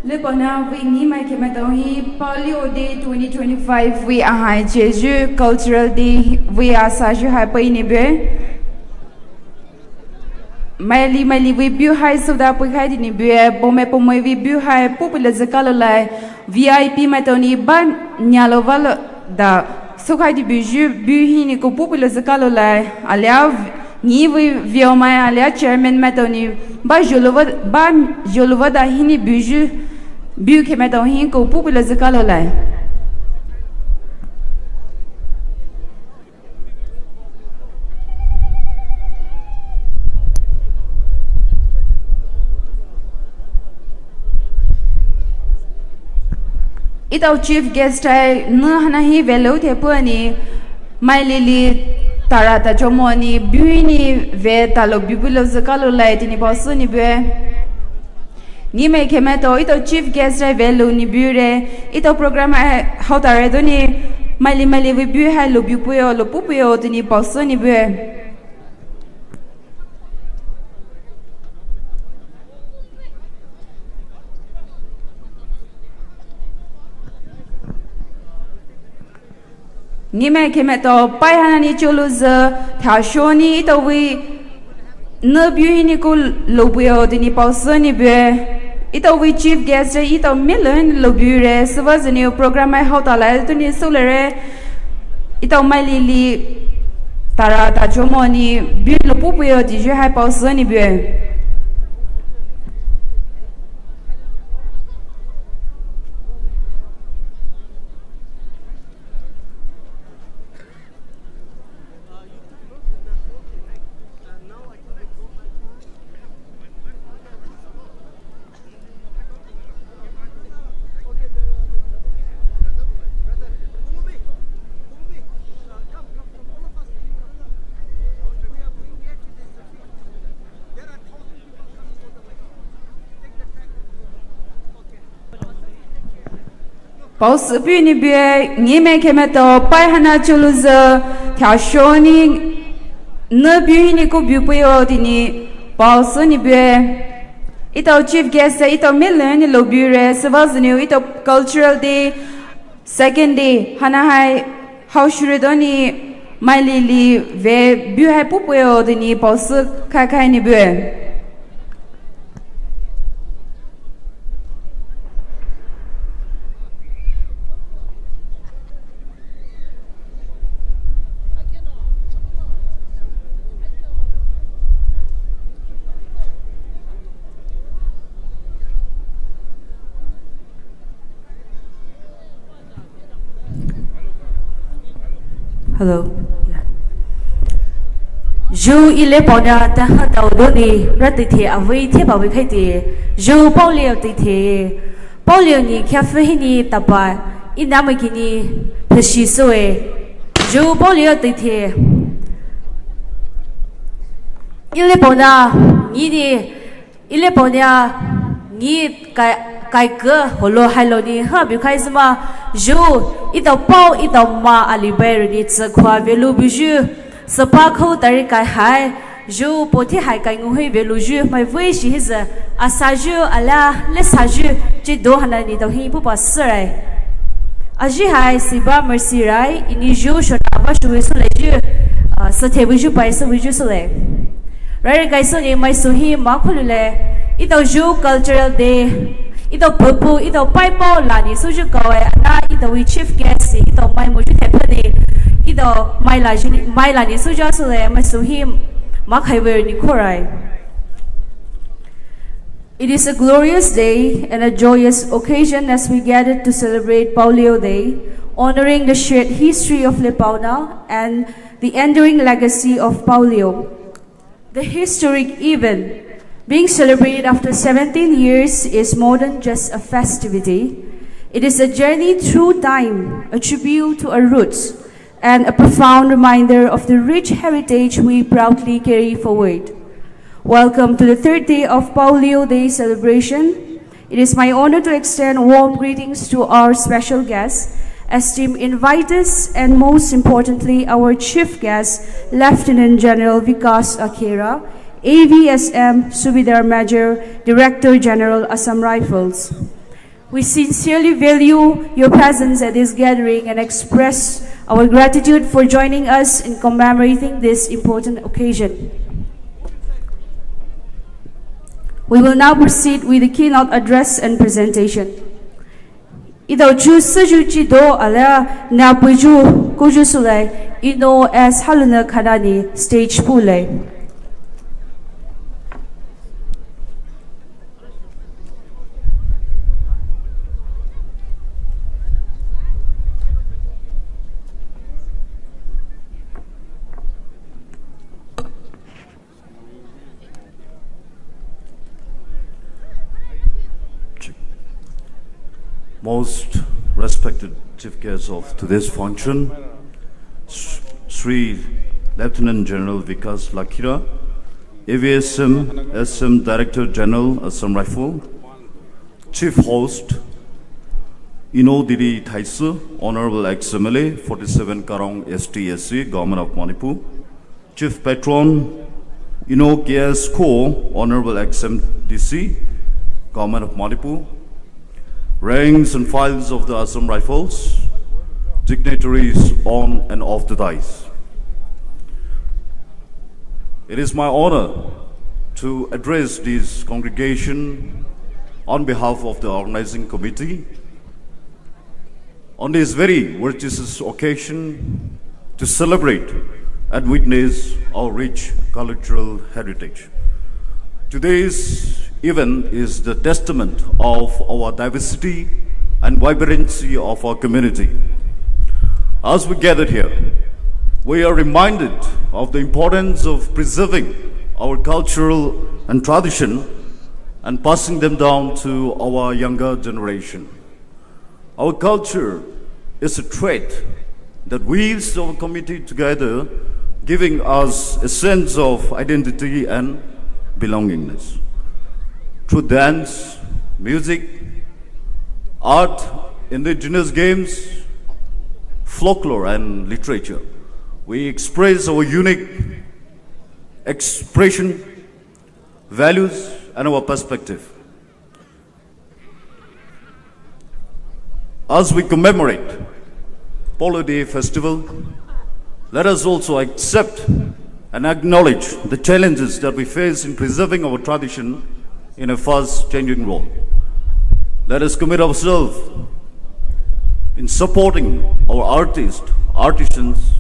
Lepaona we ni mai kematohi Polio Day 2025 we are high Jeju Cultural Day we are saju hai pai ni be Mali we bu hai soda pai khai ni be Poumai we bu hai popular zakalo lai VIP matoni ban nyaloval da sokai di buju bu hi ni ko popular zakalo lai alia ni we viomai alia chairman matoni ba jolova da hi ni buju bu ke matoni ko popular zakalo lai Ito chief guest ay na hi velo tepo ani mai lili tarata chomo ni buini ve talo bibulo zakalo lai tini bosu ni be ni me kemeto ito chief guest ay velo ni bure ito program ay hautare do ni mali we bu ha lo pupuyo tini bosu ni be ni me kemeto pai hana ni chuluz tha shoni to we no bu ni ko lobuyo dini pausani be ito we chief guest ito million lobure savazani program ai hotala to ni solare ito malili tara ta chomoni bu lopuyo di je hai pausani be Paus buni be ni me kemeto pai hana chuluz tha shoni no buni ko bupuyo dini paus ni be ito chief guest ito million lobure savaznu ito cultural day second day hana hai how shuredoni mai lili ve bu hai pupuyo dini paus kai ni be Hello. Ju Lepaona ta ha tau do ni ratithe awei the ba we khai ti ju Polio Teithe Polio ni cafe ni tapa inama kini phashi soe ju Polio Teithe Lepaona ni Lepaona ni kai ke holo halo ni ha bi khai sama ju ito pau ito ma aliber ni tsakwa velu biju sapa kho tari kai hai ju poti hai kai ngui velu ju mai voi shi his asaju ala le saju ji do hana ni to hi pu pasrai aji hai siba mercy rai ini ju shona wa shu so le ju sa the biju pai so biju so le rai kai so ni mai su hi ma khulu le ito ju cultural day ito pupu ito paipo lani suju kawe na ito we chief guest ito mai mo ju thepani ito mai lani suju asule mai suhim ma khaiwer ni khorai. It is a glorious day and a joyous occasion as we gather to celebrate Polio Day, honoring the shared history of Lepaona and the enduring legacy of Polio. The historic event being celebrated after 17 years is more than just a festivity. It is a journey through time, a tribute to our roots, and a profound reminder of the rich heritage we proudly carry forward. Welcome to the third day of Polio Day celebration. It is my honor to extend warm greetings to our special guests, esteemed inviters, and most importantly, our chief guest, Lieutenant General Vikas Akira, AVSM Subedar Major, Director General Assam Rifles. We sincerely value your presence at this gathering and express our gratitude for joining us in commemorating this important occasion. We will now proceed with the keynote address and presentation. Ito chu seju chi do ala na puju kuju sule ino as haluna kadani stage pule. Most respected chief guests of today's function, Sri Lieutenant General Vikas Lakira, AVSM SM Director General Assam Rifle, Chief Host, Inodiri Teithe, Honorable ex-MLA, 47 Karong STSC, Government of Manipur, Chief Patron, KS Ko, Honorable ex-MDC, Government of Manipur, ranks and files of the Assam Rifles, dignitaries on and off the dais. It is my honor to address this congregation on behalf of the organizing committee on this very virtuous occasion to celebrate and witness our rich cultural heritage. Today's event is the testament of our diversity and vibrancy of our community. As we gathered here, we are reminded of the importance of preserving our cultural and tradition and passing them down to our younger generation. Our culture is a thread that weaves our community together, giving us a sense of identity and belongingness. Through dance, music, art, indigenous games, folklore, and literature, we express our unique expression, values, and our perspective. As we commemorate Polo Day Festival, let us also accept and acknowledge the challenges that we face in preserving our tradition in a fast-changing world. Let us commit ourselves in supporting our artists, artisans,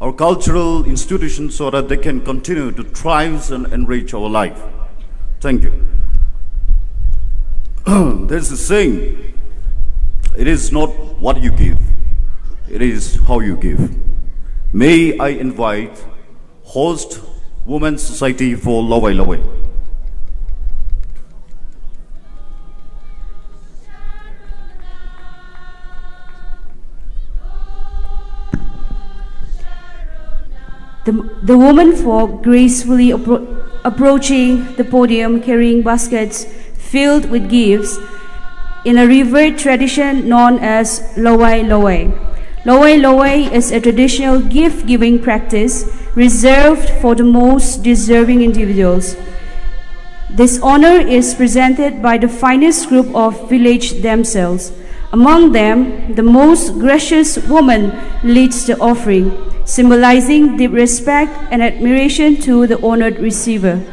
our cultural institutions so that they can continue to thrive and enrich our life. Thank you. There's a saying, it is not what you give, it is how you give. May I invite host Women's Society for Lawai Lawai. The women folk gracefully approaching the podium carrying baskets filled with gifts in a revered tradition known as Lawai Lawai. Lawai Lawai is a traditional gift-giving practice reserved for the most deserving individuals. This honor is presented by the finest group of village themselves. Among them, the most gracious woman leads the offering, symbolizing deep respect and admiration to the honored receiver.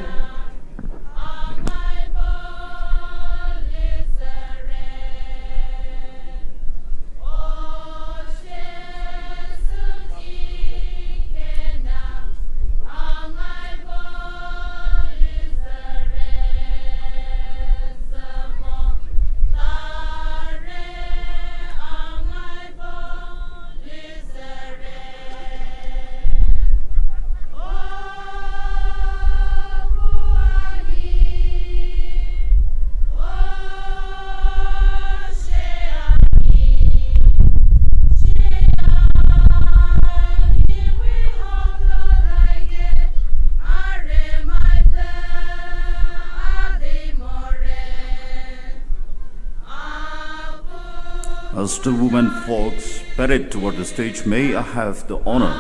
As the women folks parade toward the stage, may I have the honor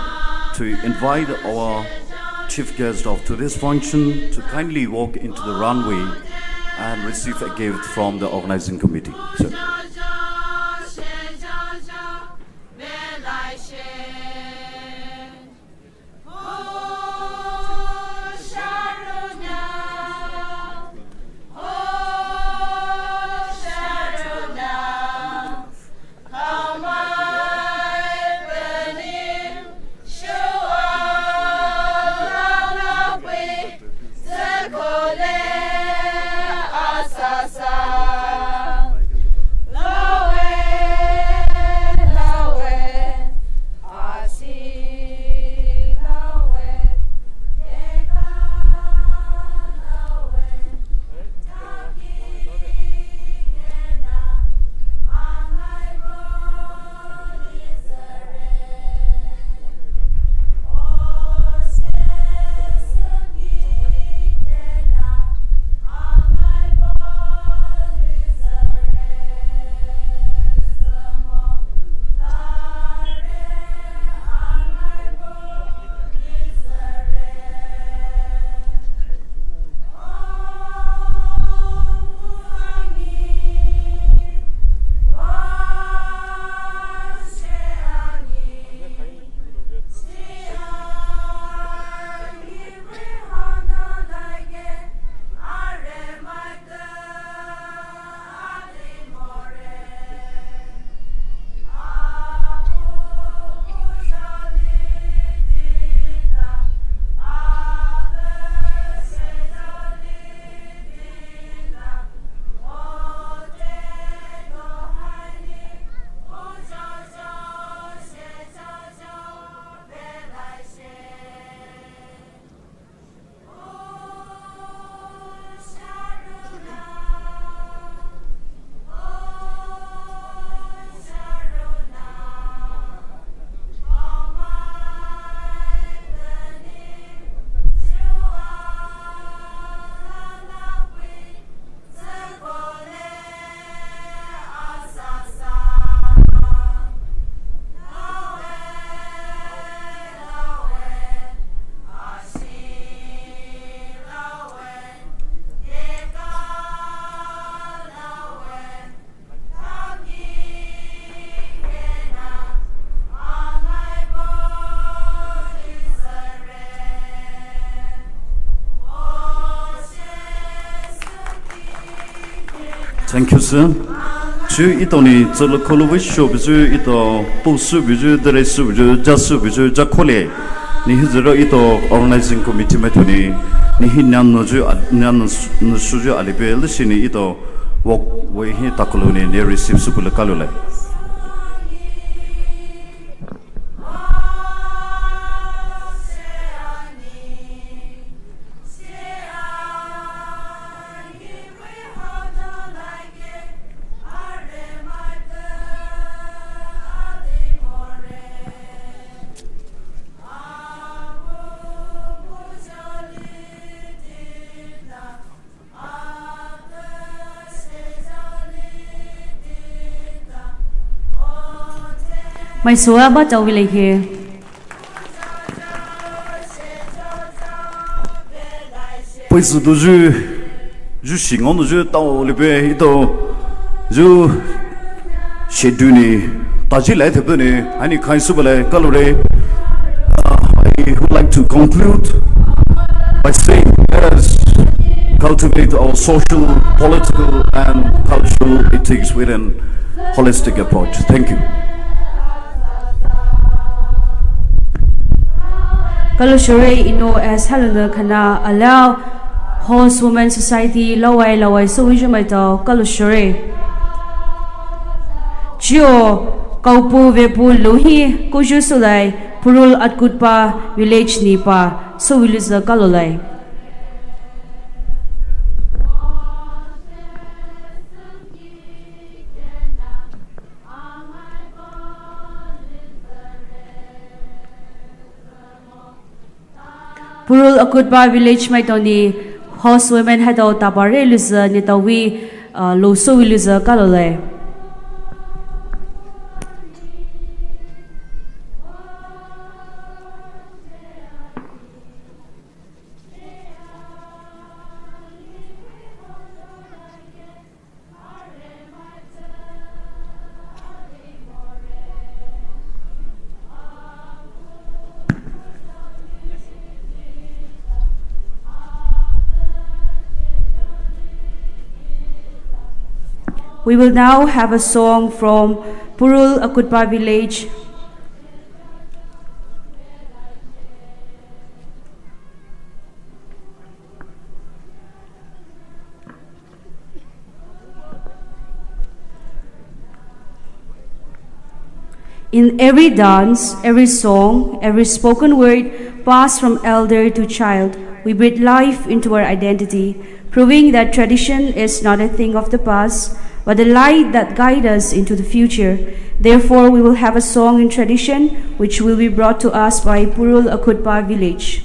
to invite our chief guest of today's function to kindly walk into the runway and receive a gift from the organizing committee. So. Thank you, sir. Chứ ít tàu này giờ là câu với số ví dụ ít tàu bổ sung ví dụ đời số ví dụ gia số ví dụ gia khối này giờ là ít tàu organizing committee mà thôi này hiện nay nó số ju ali bel là xin ít tàu work với hiện tại câu này để receive số là câu này. Mai số bắt đầu về lại kia. Bây giờ tôi ju sinh ngôn ju tàu lên bên itu ju schedule này, ta chỉ lại thế bên này, anh ấy khai số về cái lúc đấy, I would like to conclude by saying let us cultivate our social, political, and cultural ethics with an holistic approach. Thank you. Kalushure ino as Helena kana allow host women society lawai so we may to Kalushure Jio kaupu vepu luhi kuju sulai Purul Atongba village nipa so we lose the kalulai Purul Atongba village may toni host women had out tabare luza nitawi lo so we lose the kalulai We will now have a song from Purul, Akutpa village. In every dance, every song, every spoken word passed from elder to child, we breathe life into our identity, proving that tradition is not a thing of the past, but the light that guides us into the future. Therefore, we will have a song in tradition, which will be brought to us by Purul Akutpa village.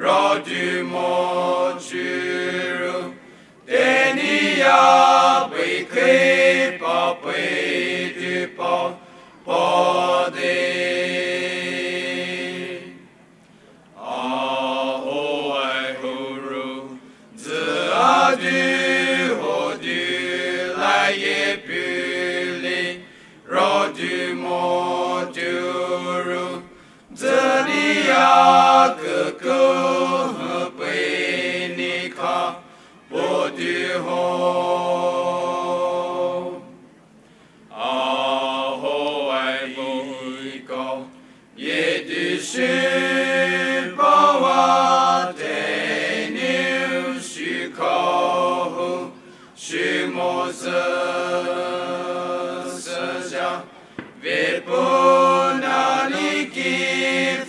rõ du mô chữ tên ya bị khi bỏ bị du bỏ đi hồ ai hồ ru zư du hồ du lại ye bì li rõ du mô chữ zư đi ya cơ cơ bì ni kha bộ du hồ hồ ai bì co ye du sư bao wa te niu sư co sư mô sơ gia về bồ na ni ki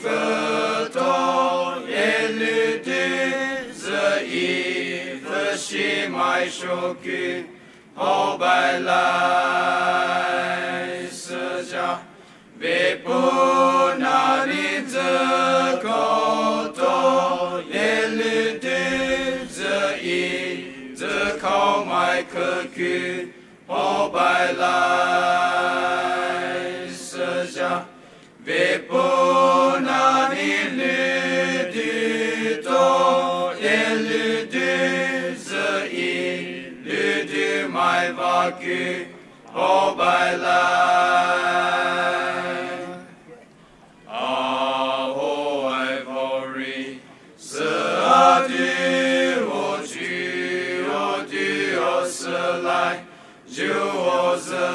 phơ to ye lü tu zơ y phơ shi mai shô kü ho bai lai sơ gia về bồ na ni zơ ko to ye lü tu zơ y zơ khao mai khơ kü ho bai lai sơ gia về bồ na ni lü tu to ye lü tu zơ y lü tu mai va kü ho bai lai ho ai vo ri sơ du ho chu ho du ho sơ lai ju ho sơ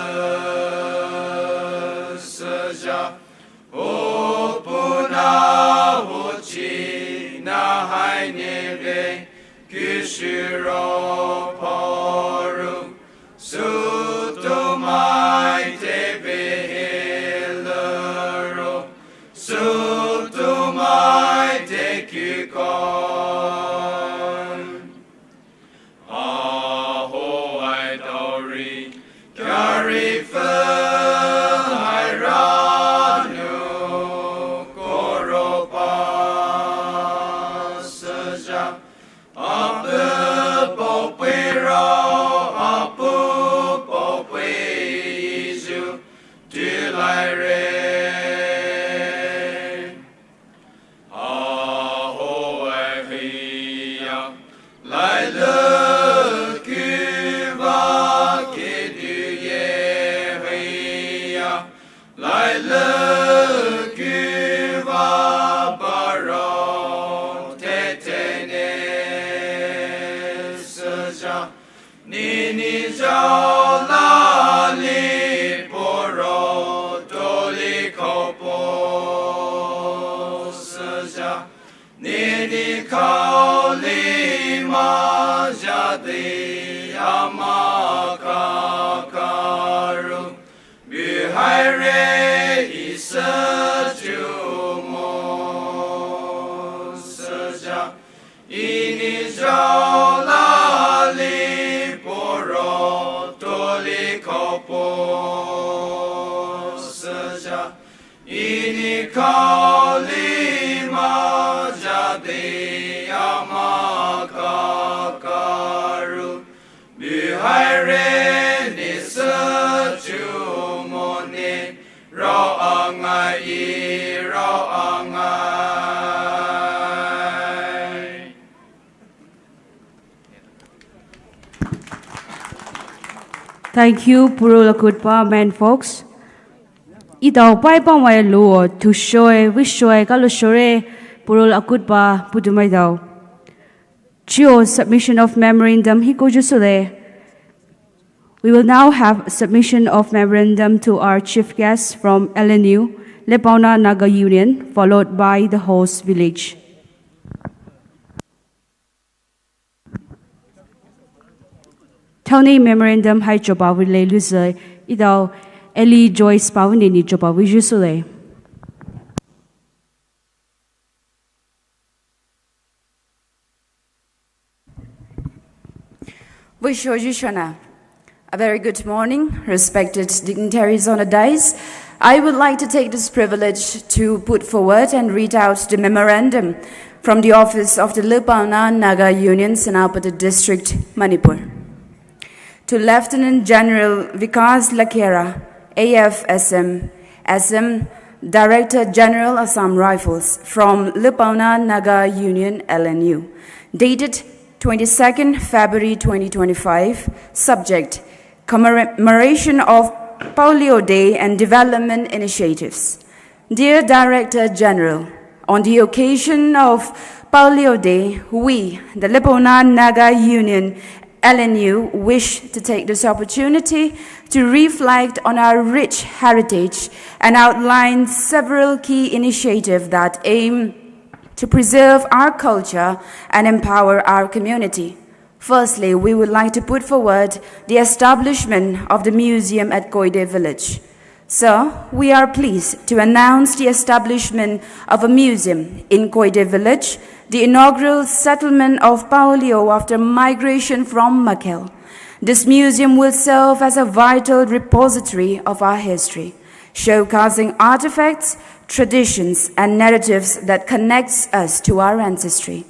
gia ho pu na ho chi na hai ne ve kü shi ro po ru su tu mai te ve he le ro su tu mai te kü con ho ai do ri carry hai ra nu koro pa sa ja ap po pe ro ap po pe ju tu lai re ho ai hi ya lai le kü va ke du ye hi ya lai le kü va ba ro te te ne sa ja ni ni ja la li po ro do li ko po sa ja ni ni ka li ma ja di ama ka ka ru bi hai re i sa ju mo sa ja i ni ja la li po ro to li ko po sa ja i ni ka li ma ja di ama ka ka ru bi hai re ni sa ju mo ni ro ang ai ro ang ai. Thank you, Purul Akutpa, men folks. Itaw pai Poumai luo to show we show kalu shore Purul Akutpa Putumai daw. Chio submission of memorandum hiko jusule. We will now have submission of memorandum to our chief guest from LNU, Lepaona Naga Union, followed by the host village. Tony memorandum hai joba wile luse itaw Eli Joyce Pawini ni joba wijusule. Vishwajishwana. A very good morning, respected dignitaries on the dais. I would like to take this privilege to put forward and read out the memorandum from the office of the Lepaona Naga Union, Senapati District, Manipur. To Lieutenant General Vikas Lakera, AFSM, SM, Director General Assam Rifles, from Lepaona Naga Union, LNU, dated 22nd February 2025, subject, commemoration of Polio Day and development initiatives. Dear Director General, on the occasion of Polio Day, we, the Lepaona Naga Union, LNU, wish to take this opportunity to reflect on our rich heritage and outline several key initiatives that aim to preserve our culture and empower our community. Firstly, we would like to put forward the establishment of the museum at Koide village. So, we are pleased to announce the establishment of a museum in Koide village, the inaugural settlement of Paolio after migration from Makel. This museum will serve as a vital repository of our history, showcasing artifacts, traditions, and narratives that connects us to our ancestry.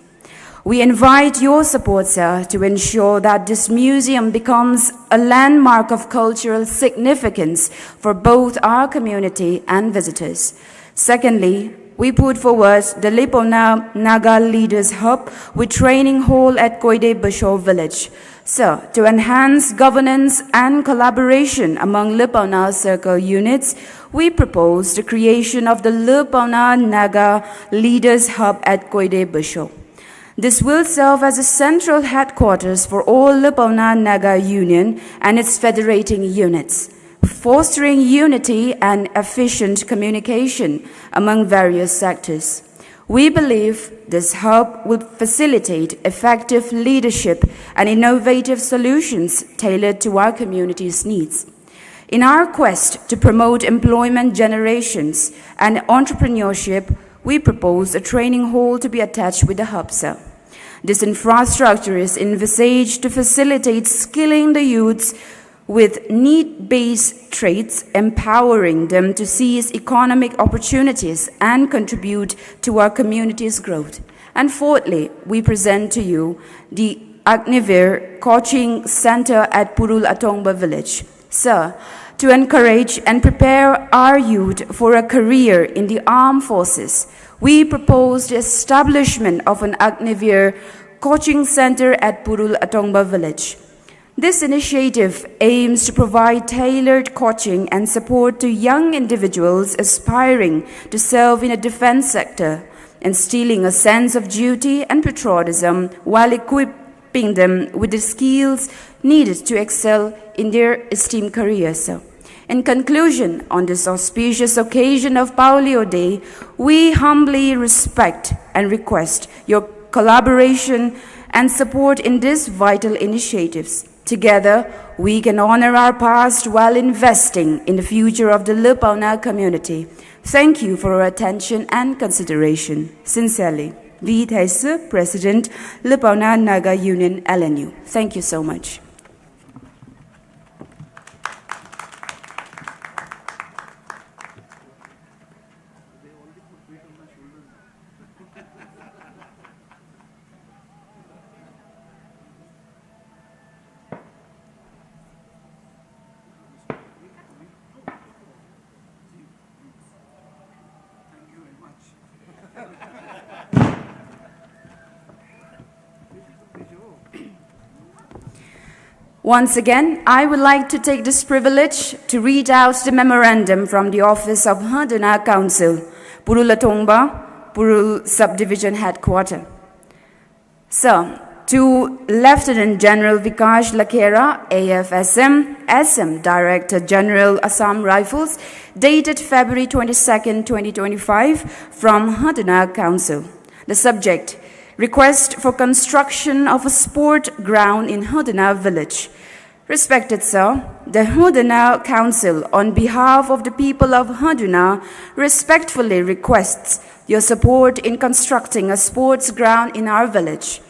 We invite your support, sir, to ensure that this museum becomes a landmark of cultural significance for both our community and visitors. Secondly, we put forward the Lepaona Naga Leaders Hub with training hall at Koide Basho village. So, to enhance governance and collaboration among Lepaona circle units, we propose the creation of the Lepaona Naga Leaders Hub at Koide Basho. This will serve as a central headquarters for all Lepaona Naga Union and its federating units, fostering unity and efficient communication among various sectors. We believe this hub will facilitate effective leadership and innovative solutions tailored to our community's needs. In our quest to promote employment generations and entrepreneurship, we propose a training hall to be attached with the hub, sir. This infrastructure is envisaged to facilitate skilling the youths with need-based traits, empowering them to seize economic opportunities and contribute to our community's growth. And fourthly, we present to you the Agnivir Coaching Center at Purul Atongba village. Sir, to encourage and prepare our youth for a career in the armed forces, we propose the establishment of an Agnivir Coaching Center at Purul Atongba village. This initiative aims to provide tailored coaching and support to young individuals aspiring to serve in a defense sector, instilling a sense of duty and patriotism while equipping them with the skills needed to excel in their esteemed careers. In conclusion, on this auspicious occasion of Polio Day, we humbly respect and request your collaboration and support in these vital initiatives. Together, we can honor our past while investing in the future of the Lepaona community. Thank you for your attention and consideration. Sincerely, Teithe, President, Lepaona Naga Union, LNU. Thank you so much. Once again, I would like to take this privilege to read out the memorandum from the office of Haduna Council, Purul Atongba, Purul Subdivision Headquarters. So, to Lieutenant General Vikas Lakera, AFSM, SM, Director General Assam Rifles, dated February 22nd, 2025, from Haduna Council. The subject, request for construction of a sport ground in Haduna village. Respected sir, the Haduna Council, on behalf of the people of Haduna, respectfully requests your support in constructing a sports ground in our village.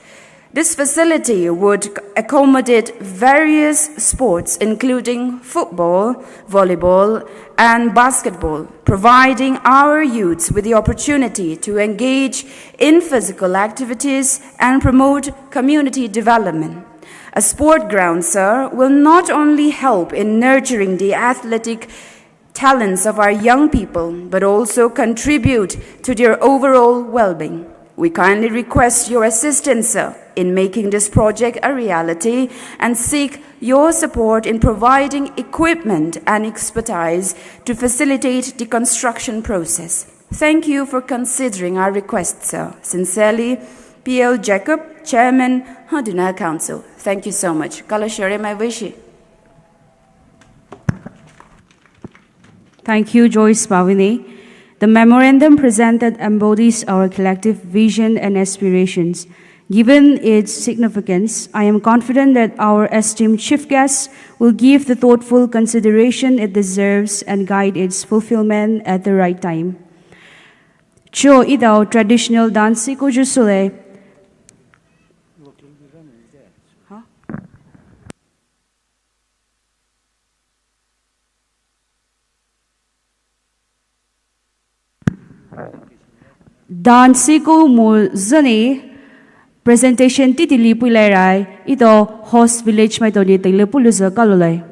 This facility would accommodate various sports, including football, volleyball, and basketball, providing our youths with the opportunity to engage in physical activities and promote community development. A sport ground, sir, will not only help in nurturing the athletic talents of our young people, but also contribute to their overall well-being. We kindly request your assistance, sir, in making this project a reality and seek your support in providing equipment and expertise to facilitate the construction process. Thank you for considering our request, sir. Sincerely, P.L. Jacob, Chairman, Haduna Council. Thank you so much. Kalashore Maiwishi. Thank you, Joyce Pavini. The memorandum presented embodies our collective vision and aspirations. Given its significance, I am confident that our esteemed chief guest will give the thoughtful consideration it deserves and guide its fulfillment at the right time. Cho idao traditional dance ko jusule. Dance ko mo zane presentation ti tili puilerai ito host village mai to ni tili puluza kalolai.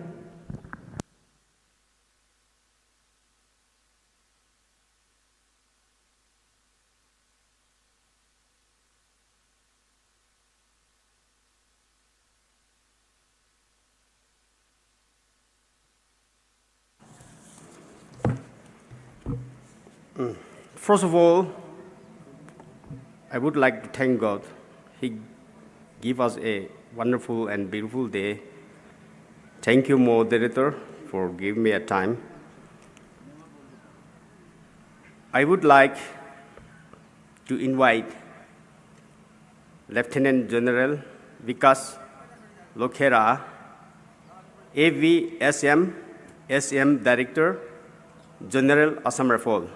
First of all, I would like to thank God. He gave us a wonderful and beautiful day. Thank you, moderator, for giving me a time. I would like to invite Lieutenant General Vikas Lokhera, AVSM, SM Director, General Assam Rifle,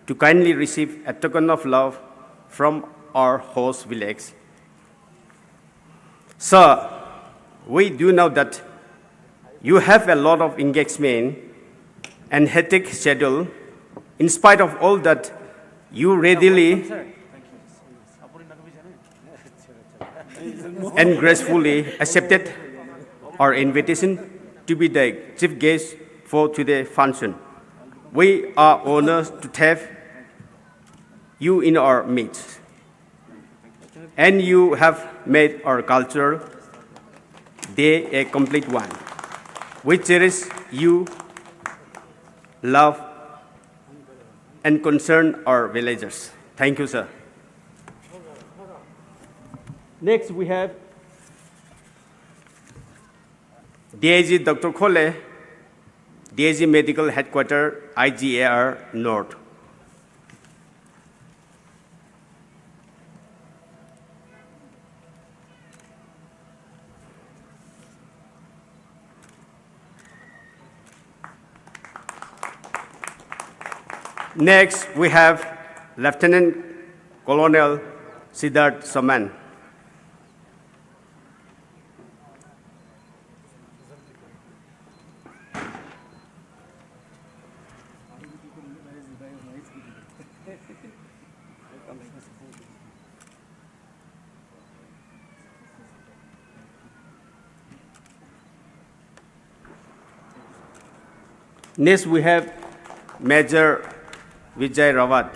to kindly receive a token of love from our host village. Sir, we do know that you have a lot of engagement and hectic schedule. In spite of all that, you readily and gracefully accepted our invitation to be the chief guest for today's function. We are honored to have you in our midst, and you have made our cultural day a complete one. We cherish you, love, and concern our villagers. Thank you, sir. Next, we have DIG Dr. Khole, DIG Medical Headquarters, IGAR North. Next, we have Lieutenant Colonel Siddharth Saman. Next, we have Major Vijay Rawat.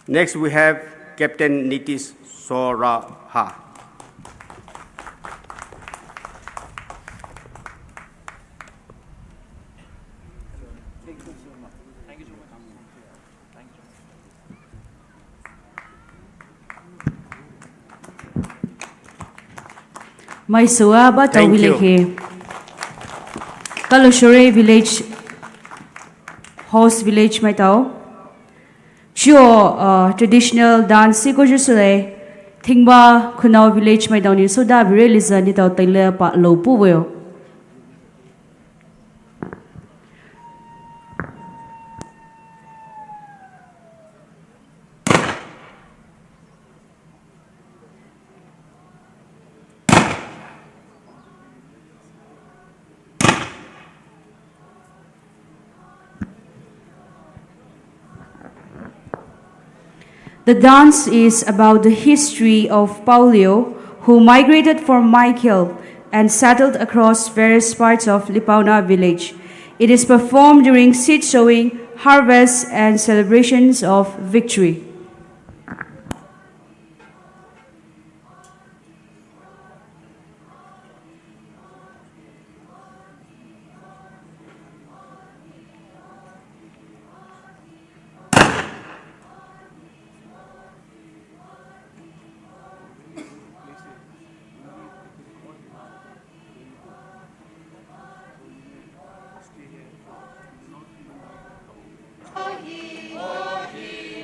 Next, we have Captain Nitish Soraha. Mai suwa ba Thank you. tawile Kalashore village host village mai tau. Traditional dance ko jusule Thingba Kunau village my down in Soda Vireliza Nita Taylor Pa Low Puweo. The dance is about the history of Paulio, who migrated from Michael and settled across various parts of Lepaona village. It is performed during seed sowing, harvest, and celebrations of victory. Oh, he,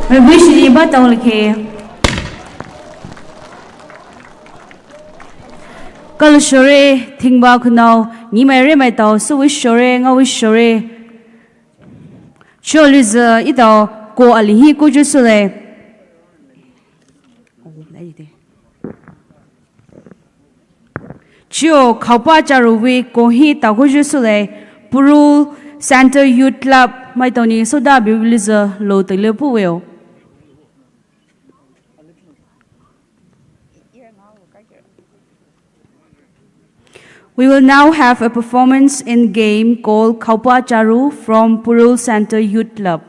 we wish you ba tong le ke kal shore thingba khunau ni mai re mai taw su wish shore nga wish shore choliz ida ko ali hi ko ju su le Chio Kaupa Charuwi Kohi Takuju Sule Purul Center Youth Club Maitoni Soda Bibliza Lo Telepuweo. We will now have a performance in game called Kaupa Charu from Purul Center Youth Club.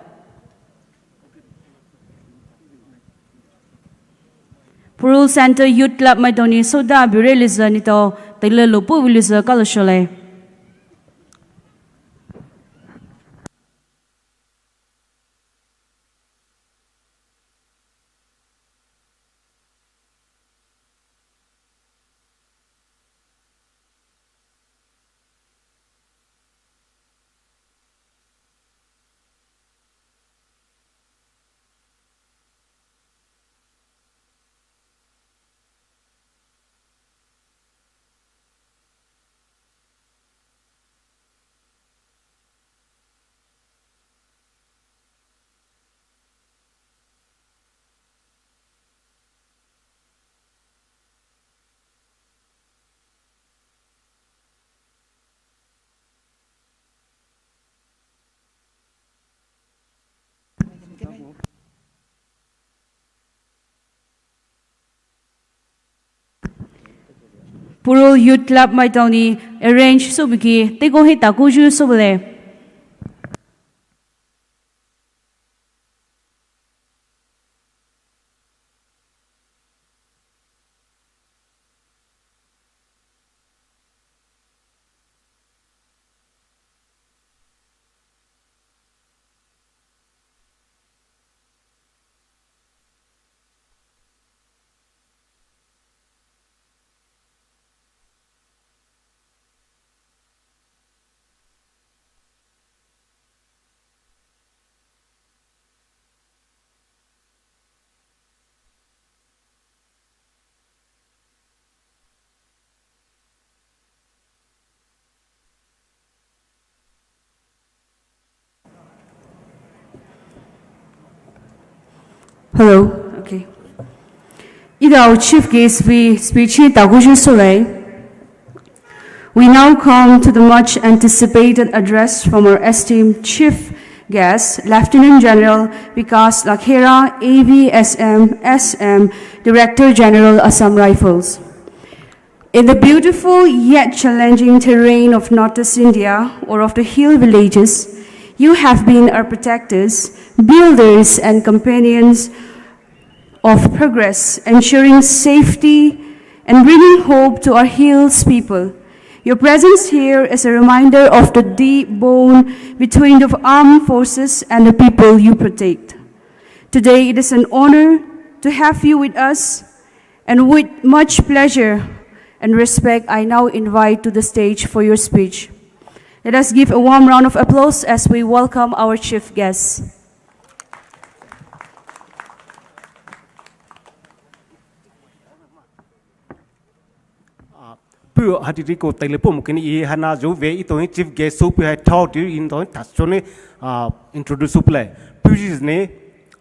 Purul Center Youth Club Maitoni Soda Bireliza Nito Taylor Lupu Viliza Kalashole. Purul Youth Club Maitoni arrange subiki Tego Hita Kuju Subale. Hello. Okay. Our chief guest we speech Taguju Soleil. We now come to the much anticipated address from our esteemed chief guest, Lieutenant General Vikas Lakhera, AVSM SM, Director General Assam Rifles. In the beautiful yet challenging terrain of Northeast India or of the hill villages, you have been our protectors, builders and companions of progress, ensuring safety and bringing hope to our hills people. Your presence here is a reminder of the deep bond between the armed forces and the people you protect. Today it is an honor to have you with us, and with much pleasure and respect, I now invite to the stage for your speech. Let us give a warm round of applause as we welcome our chief guest. Pu hadiri ko telepom kini I hana jo ve ito chief guest so pu hai thought in to tasone introduce uple. Pu is ne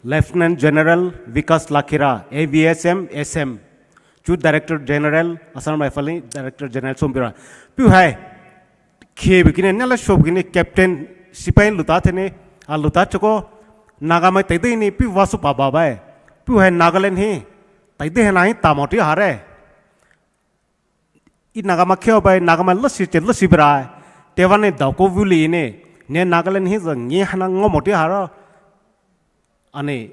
Lieutenant General Vikas Lakhera, AVSM SM, Chu Director General Assam Rifle Director General Sombira. Pu hai ke bikine nala show bikine Captain Sipai luta thene a luta choko Nagamai Teithe ni pu wasu paba bai. Pu hai Nagaland hi Teithe hai tamoti hare. I Nagama kyo by Nagama Lussi Lussi Brai, Devane Dako Vuli ne Nagaland his a Nyana Ngomoti Hara Ane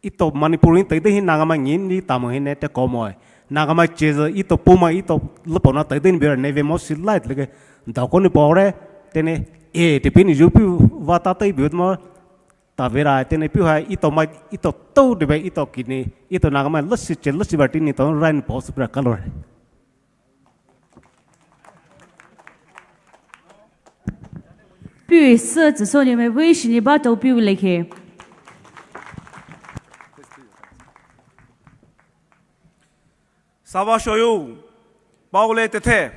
Ito Manipurin Teithe Nagama Yindi Tamohine te Komoy, Nagama Chesa, Ito Poumai, Ito Lepaona Teithe Beer, Neve most light like Dakoni Pore, Tene E, the pin Jupu Vatate Budmore Tavera, Tenepuha, Ito might Ito to the way Ito kidney, Ito Nagama Lussi Lussi Bertini, Rain Possible color. Savashoyu, Paule Teithe.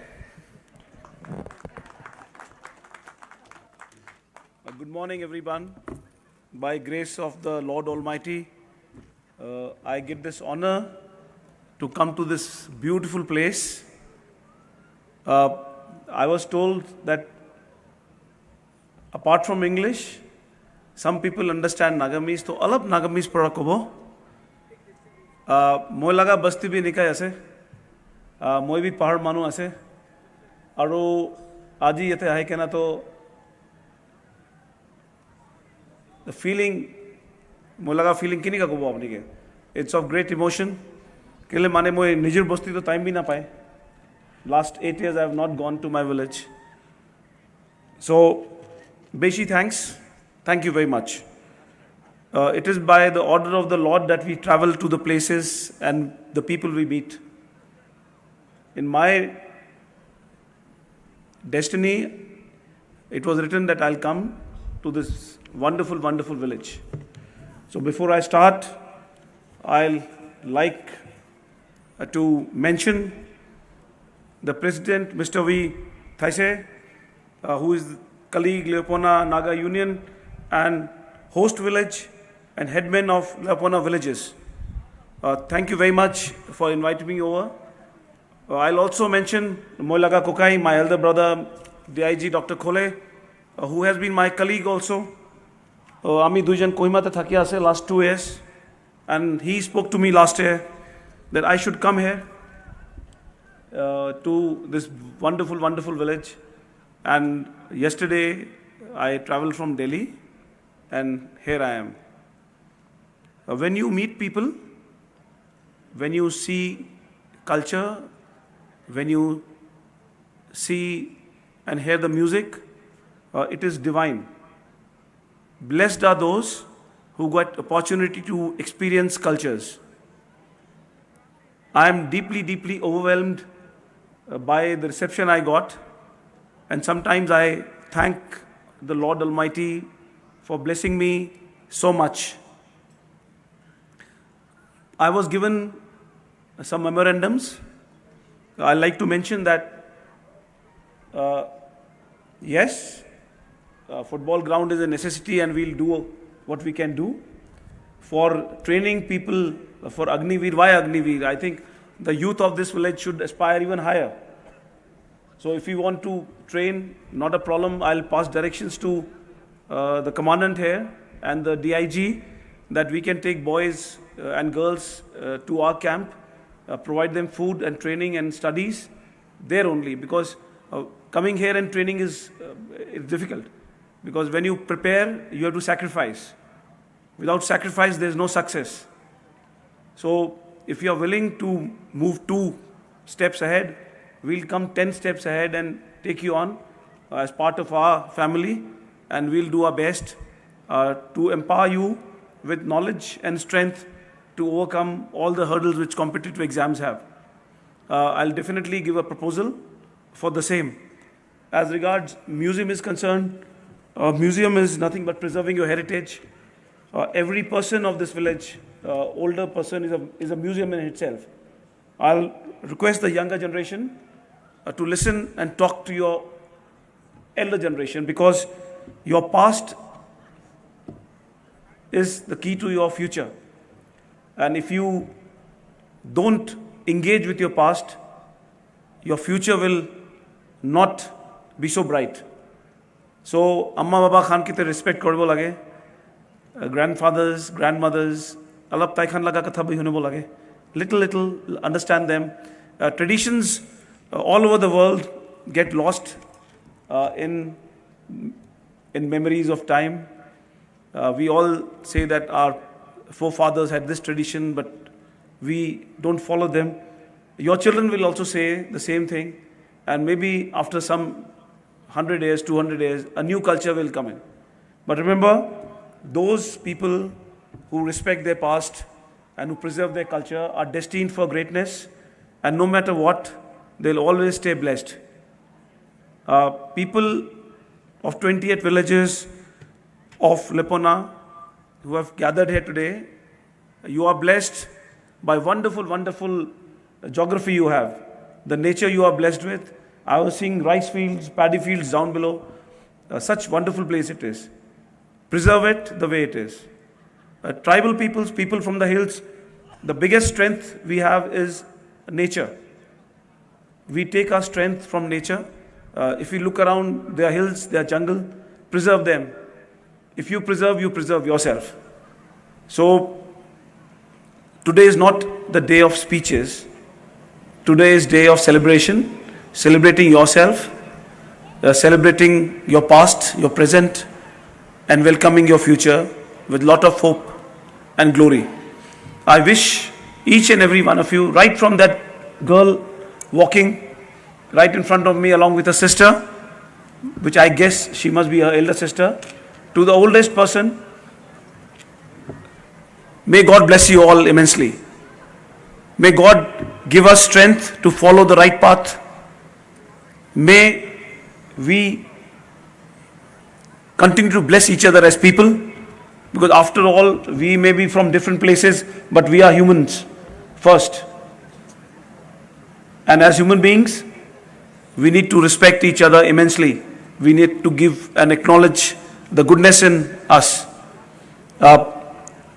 Good morning, everyone. By grace of the Lord Almighty, I get this honor to come to this beautiful place. I was told that apart from English, some people understand Nagamese, so alap Nagamese pura kobo. Moi laga basti bhi nikai ase, moi bhi pahar manu ase, aro aji yete ahe kena to the feeling, moi laga feeling kini ka kobo apni ke. It's of great emotion. Kele mane moi nijir basti to time bhi na pae. Last 8 years I have not gone to my village. So, Beshi thanks. Thank you very much. It is by the order of the Lord that we travel to the places and the people we meet. In my destiny, it was written that I'll come to this wonderful, wonderful village. So before I start, I'll like to mention the President, Mr. V. Teithe, who is colleague Lepaona Naga Union and host village and headman of Lepaona villages. Thank you very much for inviting me over. I'll also mention Moilaga Kokai, my elder brother, DIG Dr. Khole, who has been my colleague also. Ami Dujan Kohima Thakia ase last 2 years, and he spoke to me last year that I should come here to this wonderful, wonderful village. And yesterday I traveled from Delhi, and here I am. When you meet people, when you see culture, when you see and hear the music, it is divine. Blessed are those who got opportunity to experience cultures. I am deeply, deeply overwhelmed by the reception I got, and sometimes I thank the Lord Almighty for blessing me so much. I was given some memorandums. I like to mention that, yes, football ground is a necessity and we'll do what we can do. For training people for Agniveer, why Agniveer? I think the youth of this village should aspire even higher. So if you want to train, not a problem. I'll pass directions to the commandant here and the DIG that we can take boys and girls to our camp, provide them food and training and studies there only, because coming here and training is difficult, because when you prepare, you have to sacrifice. Without sacrifice, there is no success. So if you are willing to move 2 steps ahead, we'll come 10 steps ahead and take you on as part of our family, and we'll do our best to empower you with knowledge and strength to overcome all the hurdles which competitive exams have. I'll definitely give a proposal for the same. As regards museum is concerned, museum is nothing but preserving your heritage. Every person of this village, older person, is a museum in itself. I'll request the younger generation to listen and talk to your elder generation, because your past is the key to your future. And if you don't engage with your past, your future will not be so bright. So, Amma Baba Khan ki te respect korbo lage, grandfathers, grandmothers, alap tai khan laga katha bhi hone bo lage. Little, understand them. Traditions all over the world get lost in memories of time. We all say that our forefathers had this tradition, but we don't follow them. Your children will also say the same thing, and maybe after some 100 years, 200 years, a new culture will come in. But remember, those people who respect their past and who preserve their culture are destined for greatness, and no matter what, they'll always stay blessed. People of 28 villages of Lepaona who have gathered here today, you are blessed by wonderful, wonderful geography you have, the nature you are blessed with. I was seeing rice fields, paddy fields down below. Such wonderful place it is. Preserve it the way it is. Tribal peoples, people from the hills, the biggest strength we have is nature. We take our strength from nature. If you look around, there are hills, there are jungle, preserve them. If you preserve yourself. So, today is not the day of speeches. Today is day of celebration, celebrating yourself, celebrating your past, your present, and welcoming your future with lot of hope and glory. I wish each and every one of you, right from that girl walking right in front of me along with her sister, which I guess she must be her elder sister, to the oldest person, may God bless you all immensely. May God give us strength to follow the right path. May we continue to bless each other as people, because after all, we may be from different places, but we are humans first. And as human beings, we need to respect each other immensely. We need to give and acknowledge the goodness in us.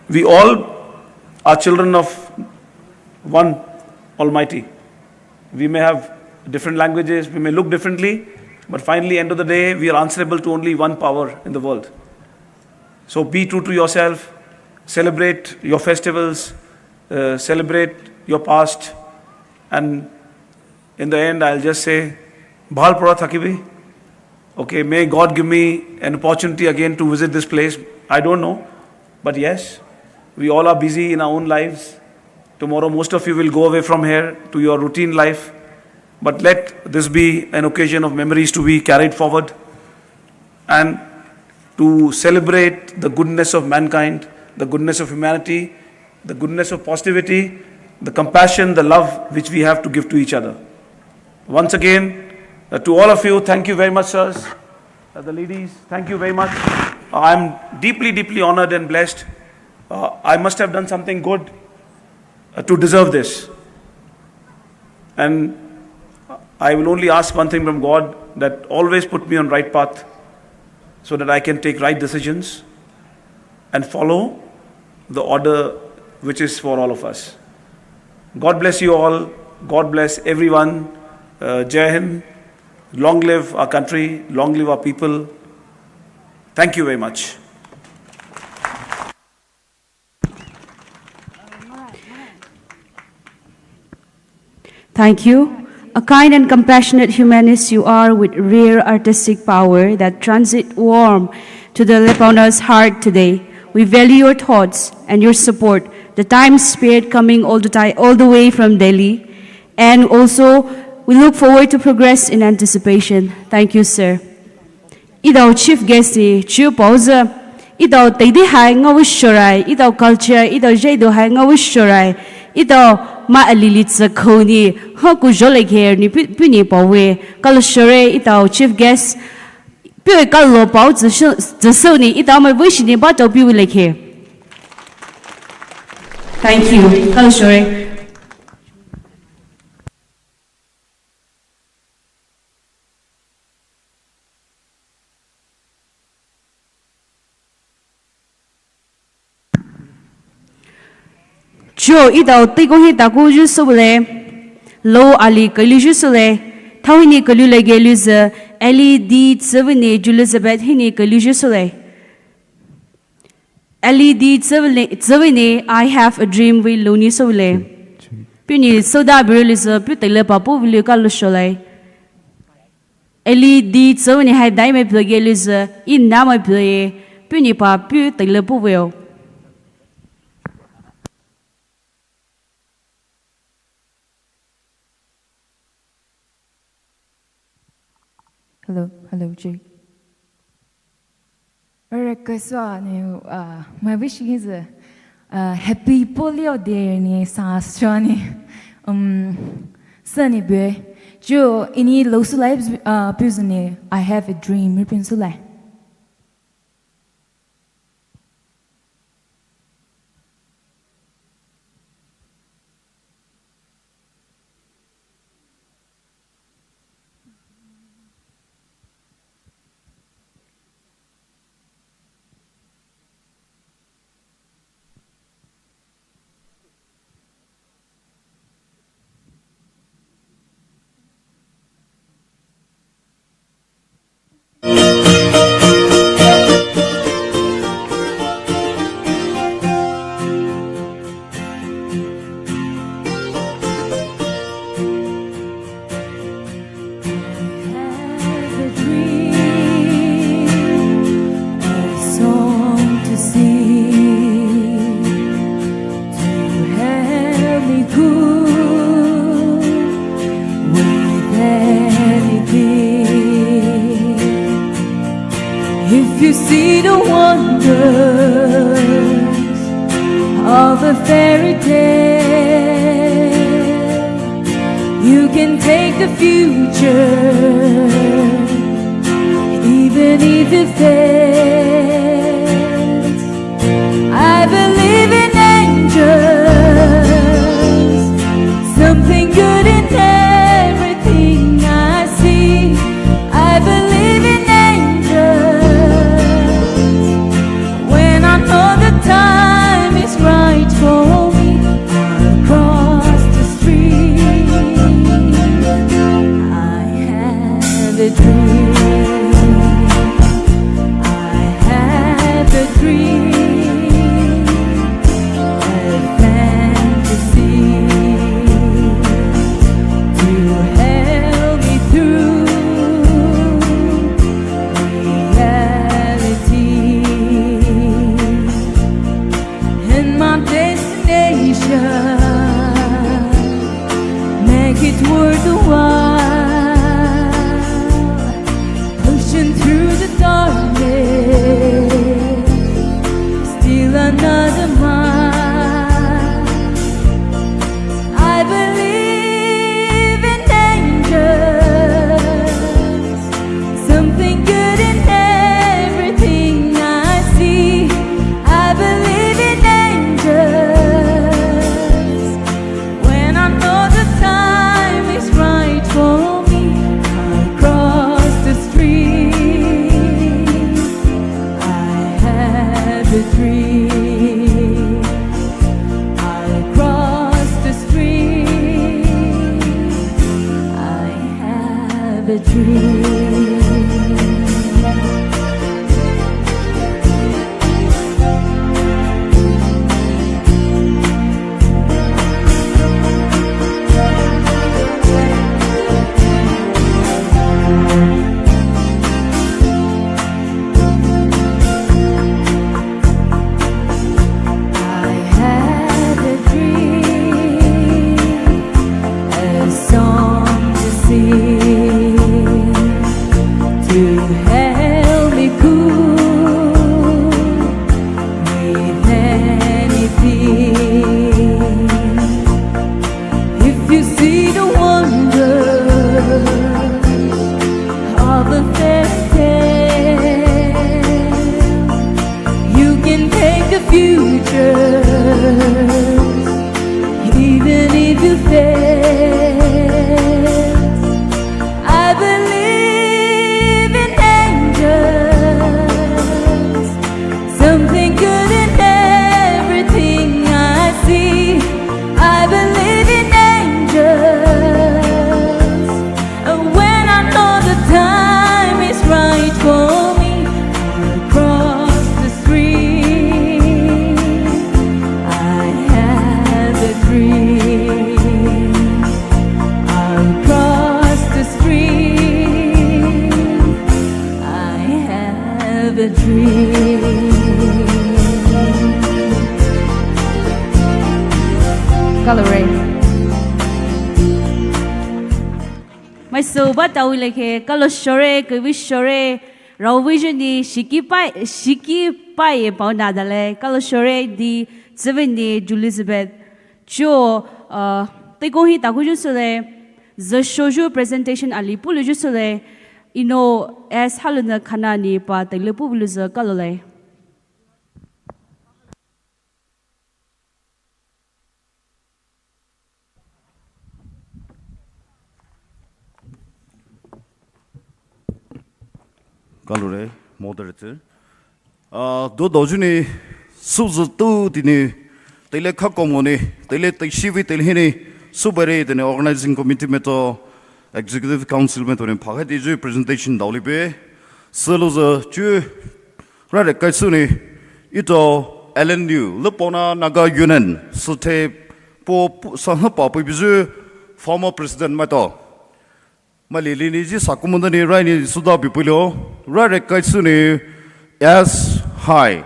We all are children of one Almighty. We may have different languages, we may look differently, but finally, end of the day, we are answerable to only one power in the world. So be true to yourself, celebrate your festivals, celebrate your past, and in the end, I'll just say, Bhal Pura Thakibi. Okay, may God give me an opportunity again to visit this place. I don't know, but yes, we all are busy in our own lives. Tomorrow, most of you will go away from here to your routine life. But let this be an occasion of memories to be carried forward and to celebrate the goodness of mankind, the goodness of humanity, the goodness of positivity, the compassion, the love which we have to give to each other. Once again, to all of you, thank you very much, sirs. The ladies, thank you very much. I'm deeply, deeply honored and blessed. I must have done something good to deserve this. And I will only ask one thing from God, that always put me on right path so that I can take right decisions and follow the order which is for all of us. God bless you all. God bless everyone. Jai Hind. Long live our country. Long live our people. Thank you very much. Thank you. A kind and compassionate humanist you are, with rare artistic power that transit warm to the Lepaona's heart today. We value your thoughts and your support, the time spared coming all the way from Delhi, and also we look forward to progress in anticipation. Thank you, sir. Idao chief guest ni chiu pauza, idao Teithe hai ngawish shorai, idao culture, idao jaido hai ngawish shorai, idao ma alilit sa khoni ha ku jole kher ni pini pawe kal shore itao chief guest pe kal lo pau zso ni itao mai wish ni ba to pi le khe. Thank you, kal shore. Jo idao tigo hi taku jusule lo ali kali jusule tawini kalu lege luze LED 7 Elizabeth hini kalu jusule LED 7 I have a dream we loni sole puni soda brilize putele papu vile kalu sole LED 7 hai dai me plege luze in na me plege puni pa pu tele puvel. Hello, Jay. My wish is a happy polio day ni Sastrani. Sunny boy, Joe, any low lives, Pusani, I have a dream, Ripinsula. you see the wonders of a fairy tale, you can take the future, even if it fails. I believe in angels, something good in everything I see. I believe in angels. When I know the time is right for me, I'll cross the street. I have a dream. I have a dream. Make it worth a while, pushing through the darkness, still another mile. I believe in angels, something good in everything I see. I believe in angels. For me, I'll cross the street. I have a dream. I'll cross the street. I have a dream. Even if you fail, I believe in angels, something good in everything I see. I believe in angels, and when I know the time is right for me, I'll cross the street. I have a dream. I'll cross the street. I have a dream. Coloring. My soba tawileke kaloshore kavishore ravision di shiki pai paunadale kaloshore di 7 Elizabeth jo tekohi takujusole the shoujo presentation ali pulujusole as haluna kanani pa telepu buluza kalole. Galore, moderator. Do dojuni suzu tu dini tele kakomoni tele shivi telhini subare dini organizing committee meto executive council meto ne phagati ju presentation dawlibe seluza ju rare kaisuni ito LNU Lepaona Naga Union sute po sahapa bizu former president meto Malilini ji sakumundani raini suda bipulo rare kaisuni as high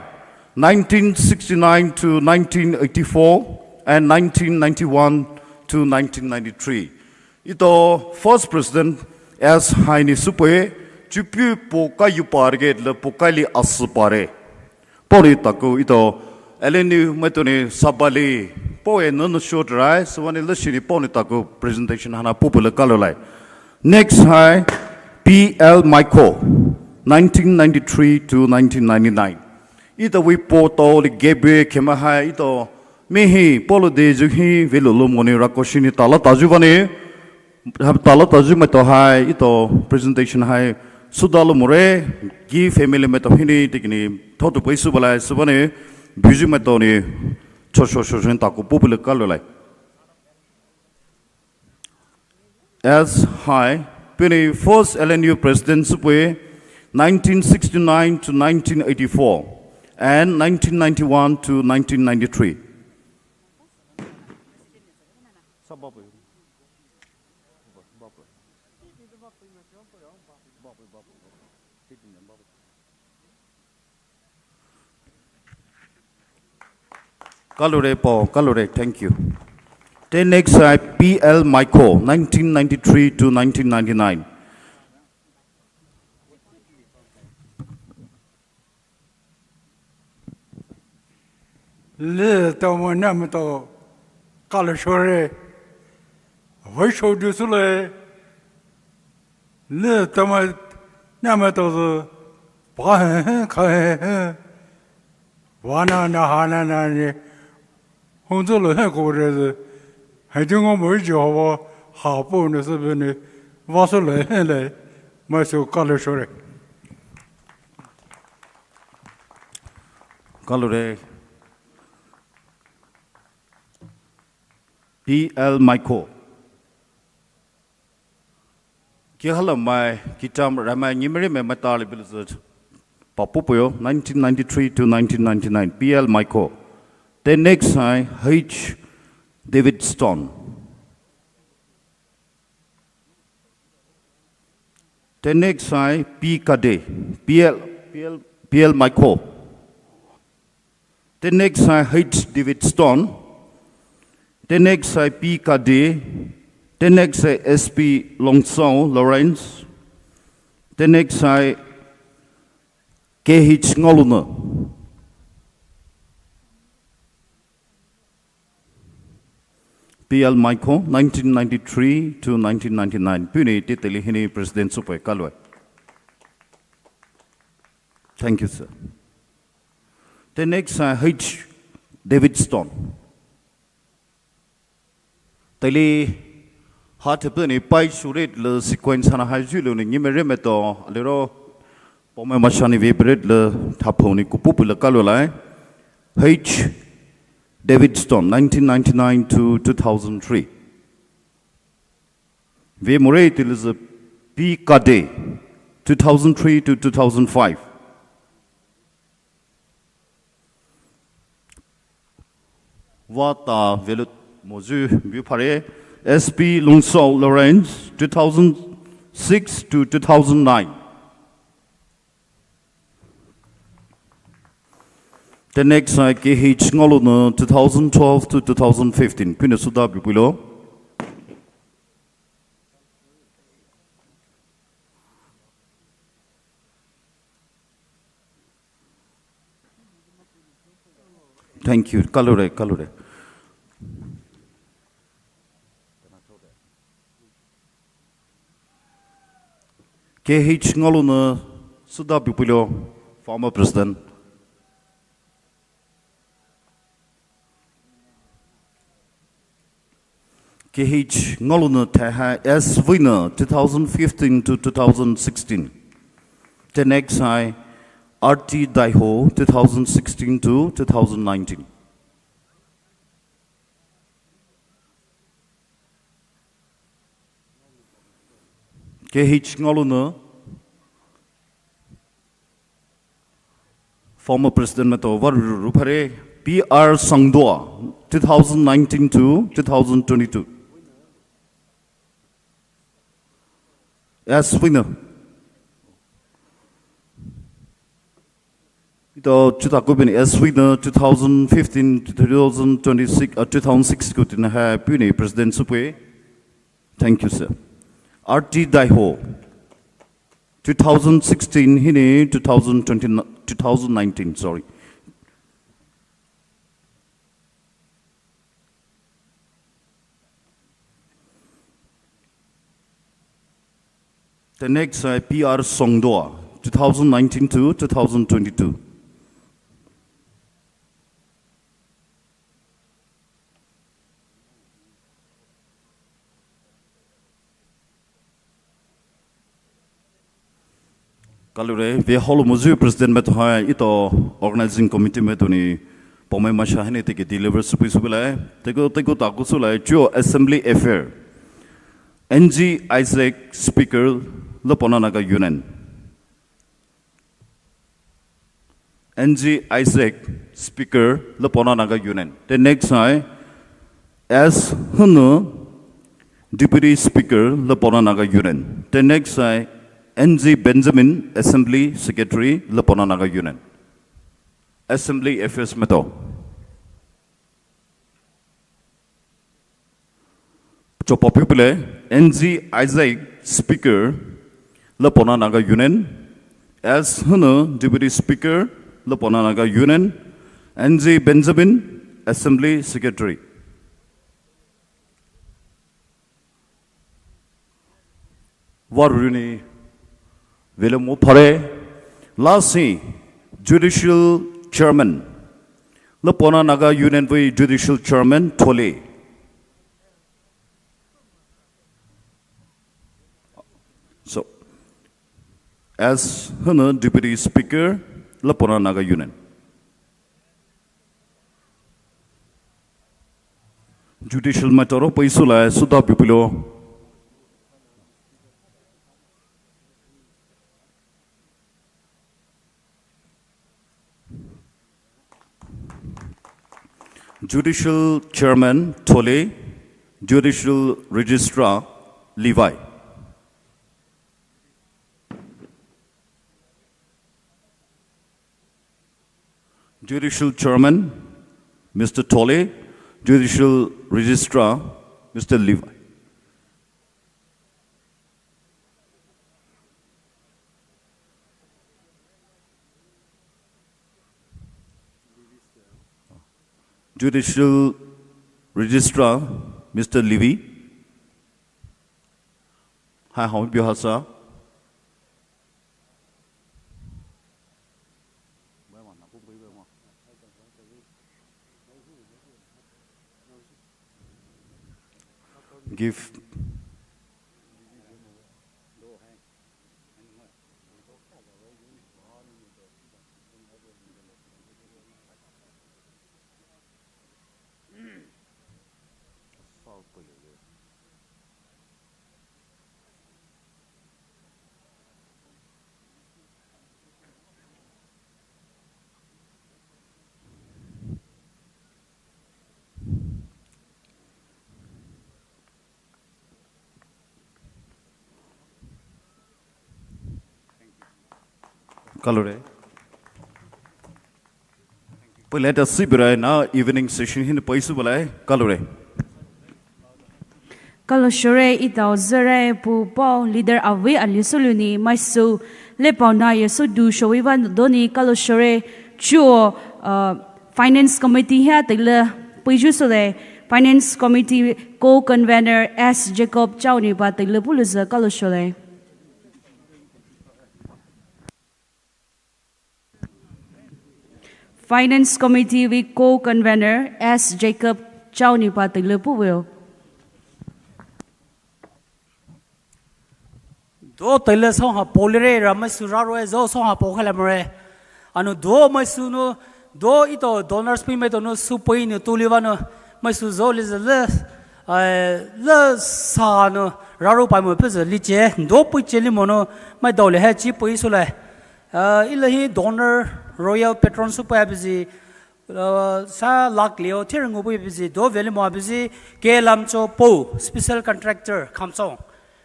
1969 to 1984 and 1991 to 1993. Ito first president as high ni supwe 주피 보까유 빠르게 르 보까리 아스 빠레 뽀리 타고 이도 엘레니 메토니 사발리 뽀에 너는 쇼드라이 스와니 러시니 뽀니 타고 presentation 하나 뽑을 깔로라이 next high PL Michael 1993 to 1999 이도 위 뽀또 리 게베 케마하 이도 메히 폴로 데주히 벨로모니 라코시니 탈라 타주바니 탈라 타주 메토 하이 이도 presentation 하이 수달로 모레 기 패밀리 메토 히니 티기니 토토 보이스 발라이 수바니 뮤직 메토니 초쇼쇼쇼 타고 뽑을 깔로라이 as high Penny first LNU presidency 1969 to 1984 and 1991 to 1993 Kalure, thank you. Then next PL Michael, 1993 to 1999. Le tamo namato kalashore, Vaisho dusule, Le tamo namato Bahe Kahe, Wana Nahana Nani, Honzolo Hekore, I don't know where Java, Harpo, Nasabini, Vasole, Maso kalashore. Kalure. PL Michael. Kihala mai kitam ramai nimeri me matali bilzat. Papupoyo 1993 to 1999. PL Michael. Then next H. David Stone. Then next P. Kade. PL Michael. Then next H. David Stone. Then next P. Kade. Then next SP Longsong Lawrence. Then next KH Ngoluna. PL Michael, 1993 to 1999. Pune Teithe President Super Kalwe. Thank you, sir. The next H. David Stone. Tali Hatapuni Pai Surit le sequence Hana Hajulu Nimeremeto, a little Poumai Mashani Vibred le Taponi Kupupula Kalulai. H. David Stone, 1999 to 2003. V. Moret is a P. Kade, 2003 to 2005. Vata Velut Mozu Bupare, SP Lungsol Lawrence, 2006 to 2009. The next KH Ngoluna, 2012 to 2015. Pinasuda Bipulo. Thank you. Kalure. KH Ngoluna, Suda Bipulo, former president. KH Ngoluna Teha as winner 2015 to 2016. The next RT Daiho 2016 to 2019. KH Ngoluna, former president Meto Rupare PR Sangdoa 2019 to 2022. As winner. Ito Chutakubin as winner 2015 to 2026 2006 kutin ha Pune President Supwe. Thank you, sir. RT Daiho. 2016 hini 2019 sorry. The next PR Songdoa 2019 to 2022. Kalure ve holo muzu president met ha ito organizing committee met ni Poumai masha hene te deliver supisubilai tego taku sulai jo assembly affair NG Isaac speaker Lepaona naga union NG Isaac speaker Lepaona naga union the next as Hunu deputy speaker Lepaona naga union the next NG Benjamin, Assembly Secretary, Lepaona Naga Union. Assembly Affairs Meto. Chopo Pupile, NG Isaac, Speaker, Lepaona Naga Union. As Hunu, Deputy Speaker, Lepaona Naga Union. NG Benjamin, Assembly Secretary. Waruni. William Pare, lastly, Judicial Chairman, Lepaona Naga Union with Judicial Chairman Tole. So, as Hana Deputy Speaker, Lepaona Naga Union. Judicial Matoro Paisula Suda Pupilo. Judicial Chairman Tole, Judicial Registrar Levi. Judicial Chairman Mr. Tole, Judicial Registrar Mr. Levi. Judicial Registrar Mr. Levy. Hi, how are you, sir? Give. Kalore. But let us see now evening session in the Paisu Balai, Kalore. Kaloshure itaw zere pu po leader awi alisuluni maisu Lepaona yesu du showivan doni kaloshure chuo finance committee ha tile pujusule finance committee co-convener S Jacob Chawni ba tile puluza kaloshure. Finance Committee with co-convener S. Jacob Chawni Pati Lepuwil. Do tele song ha polire ramasuro ezo song ha pokalamre. Anu do maisuno do ito donors pime dono supoi no tulivano maisuzo le sano raro pa mo pese liche do pucheli mono mai dole ha chi poi sule. Ilahi donor Royal Patron Super busy sa lak leo tirangu busy do veli mo busy ke lamcho po special contractor kamsong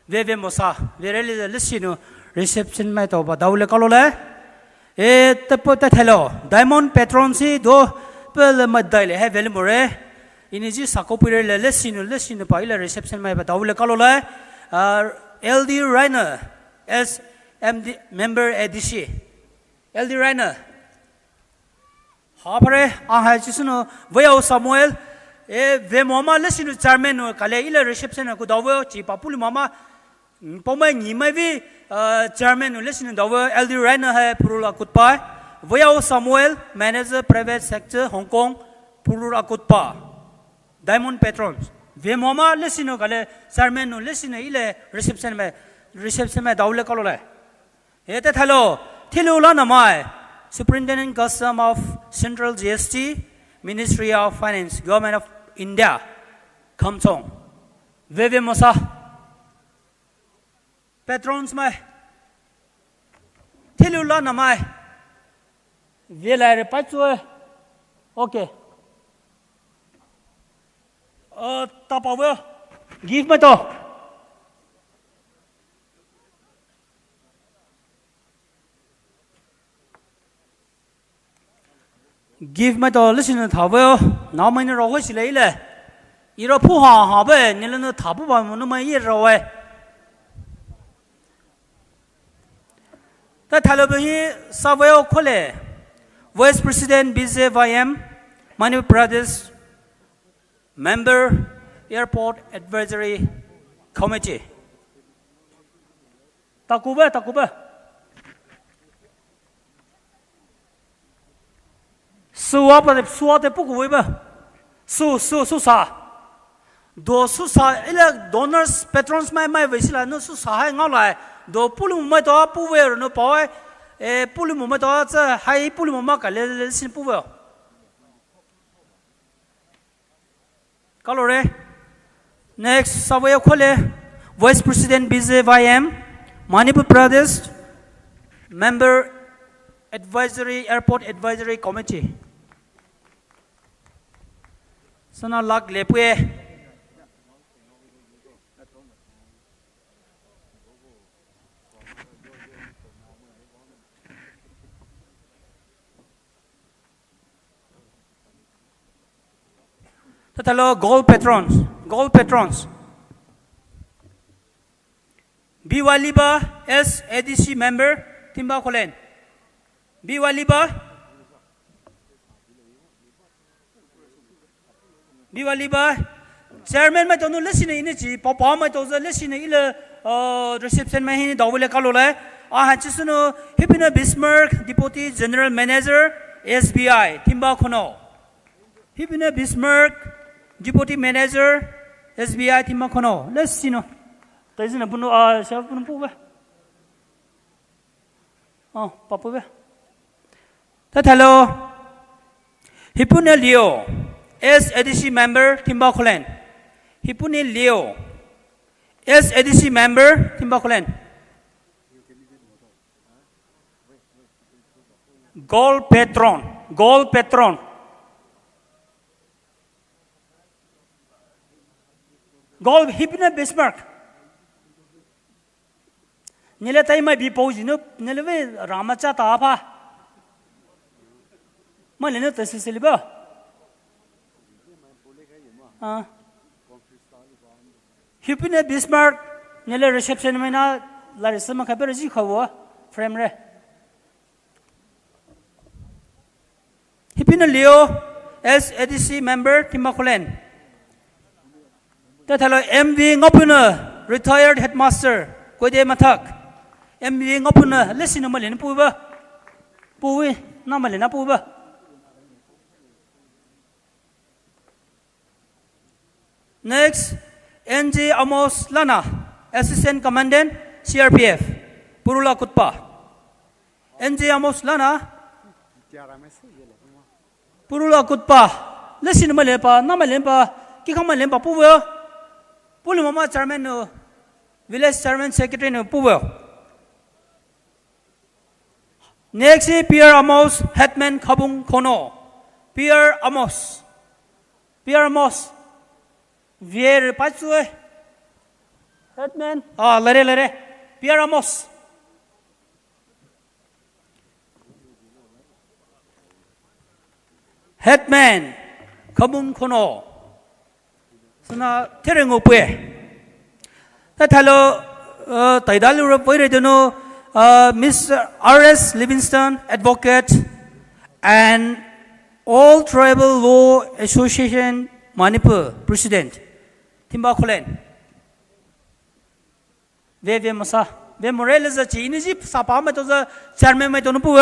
veve mosa vereli listino reception mai to ba daule kalole e tapo ta hello diamond patron si do pel madai he veli more iniji sakopire le listino pa ila reception mai ba daule kalole LD Rainer as MD member ADC LD Rainer Hapare ahai chisno Veo Samuel ve mama listen chairman no kale ila reception ko dawo chi papuli mama Poumai ni mai vi chairman no listen dawo LD Rainer hai Purul Akutpa Veo Samuel manager private sector Hong Kong Purul Akutpa Diamond Patrons ve mama listen no kale chairman no listen ila reception me dawo kalole ete thalo thilula namai Superintendent Custom of Central GST, Ministry of Finance, Government of India, Kamsong, Veve Mosa, Patrons mai, Tilula namai, Vela repatue, okay. Tapawe, give me to. Give me the listen to Tavo, now many rows lay. You're a puha, habe, Nilano Tabu, no my ear away. The Talabahi Savio Kole, Vice President Bize Vayam, Manu Brothers, Member, Airport Advisory Committee. Takuba. Suate pukuiba. Sa. Do susa ila donors patrons mai vesila no susa hai ngolai. Do pulu mai to puwe no poi pulu mai to za hai pulu mai ka le sin puwe. Kalore. Next Savaya Khole Vice President Bize Vayam Manipur Pradesh Member Airport Advisory Committee. Sana lag lepue. Tatalo gold patrons. Biwaliba as ADC member Timba Kholen. Biwaliba chairman mai tonu listen in chi papa mai to listen ila reception mai hin dawle kalole ha chisno Hipina Bismarck Deputy General Manager SBI Timba Khono Hipina Bismarck Deputy Manager SBI Timba Khono let's see no taisina bunu self bunu puba papa be hello Hipuna Leo as ADC member Timba Kholen. Hipuni Leo as ADC member Timba Kholen. Gold patron. Gold Hipina Bismarck. Nilatai mai bi pose no nilave Ramacha Tapa. Malina Tasiliba. Hipina Bismarck, Nella reception Mina, Larissa Macaberzi Kawa, frame re. Hipina Leo, as ADC member, Timakolen. Tatalo MV Ngopuna, retired headmaster, Kode Matak. MV Ngopuna, listen to Malin Puba. Puwi, no Malina Puba. Next, NJ Amos Lana, Assistant Commandant, CRPF, Purul Akutpa. NJ Amos Lana, Purul Akutpa. Listen to Malepa, Namalempa, Kikamalempa Puvel, Pulumama Chairman, Village Chairman Secretary Puvel. Next, Pierre Amos, Hetman Kabung Kono. Pierre Amos. Vier Patsue Hetman Lere Pierre Amos Hetman Kabum Kono Sana Terengo Pue Tatalo Taidalu Poiredono Mr. R.S. Livingston, advocate, and All Tribal Law Association Manipur president. Timba Kolen. Ve masa. Ve Morales a Chinese Sapama to the chairman Metonupu.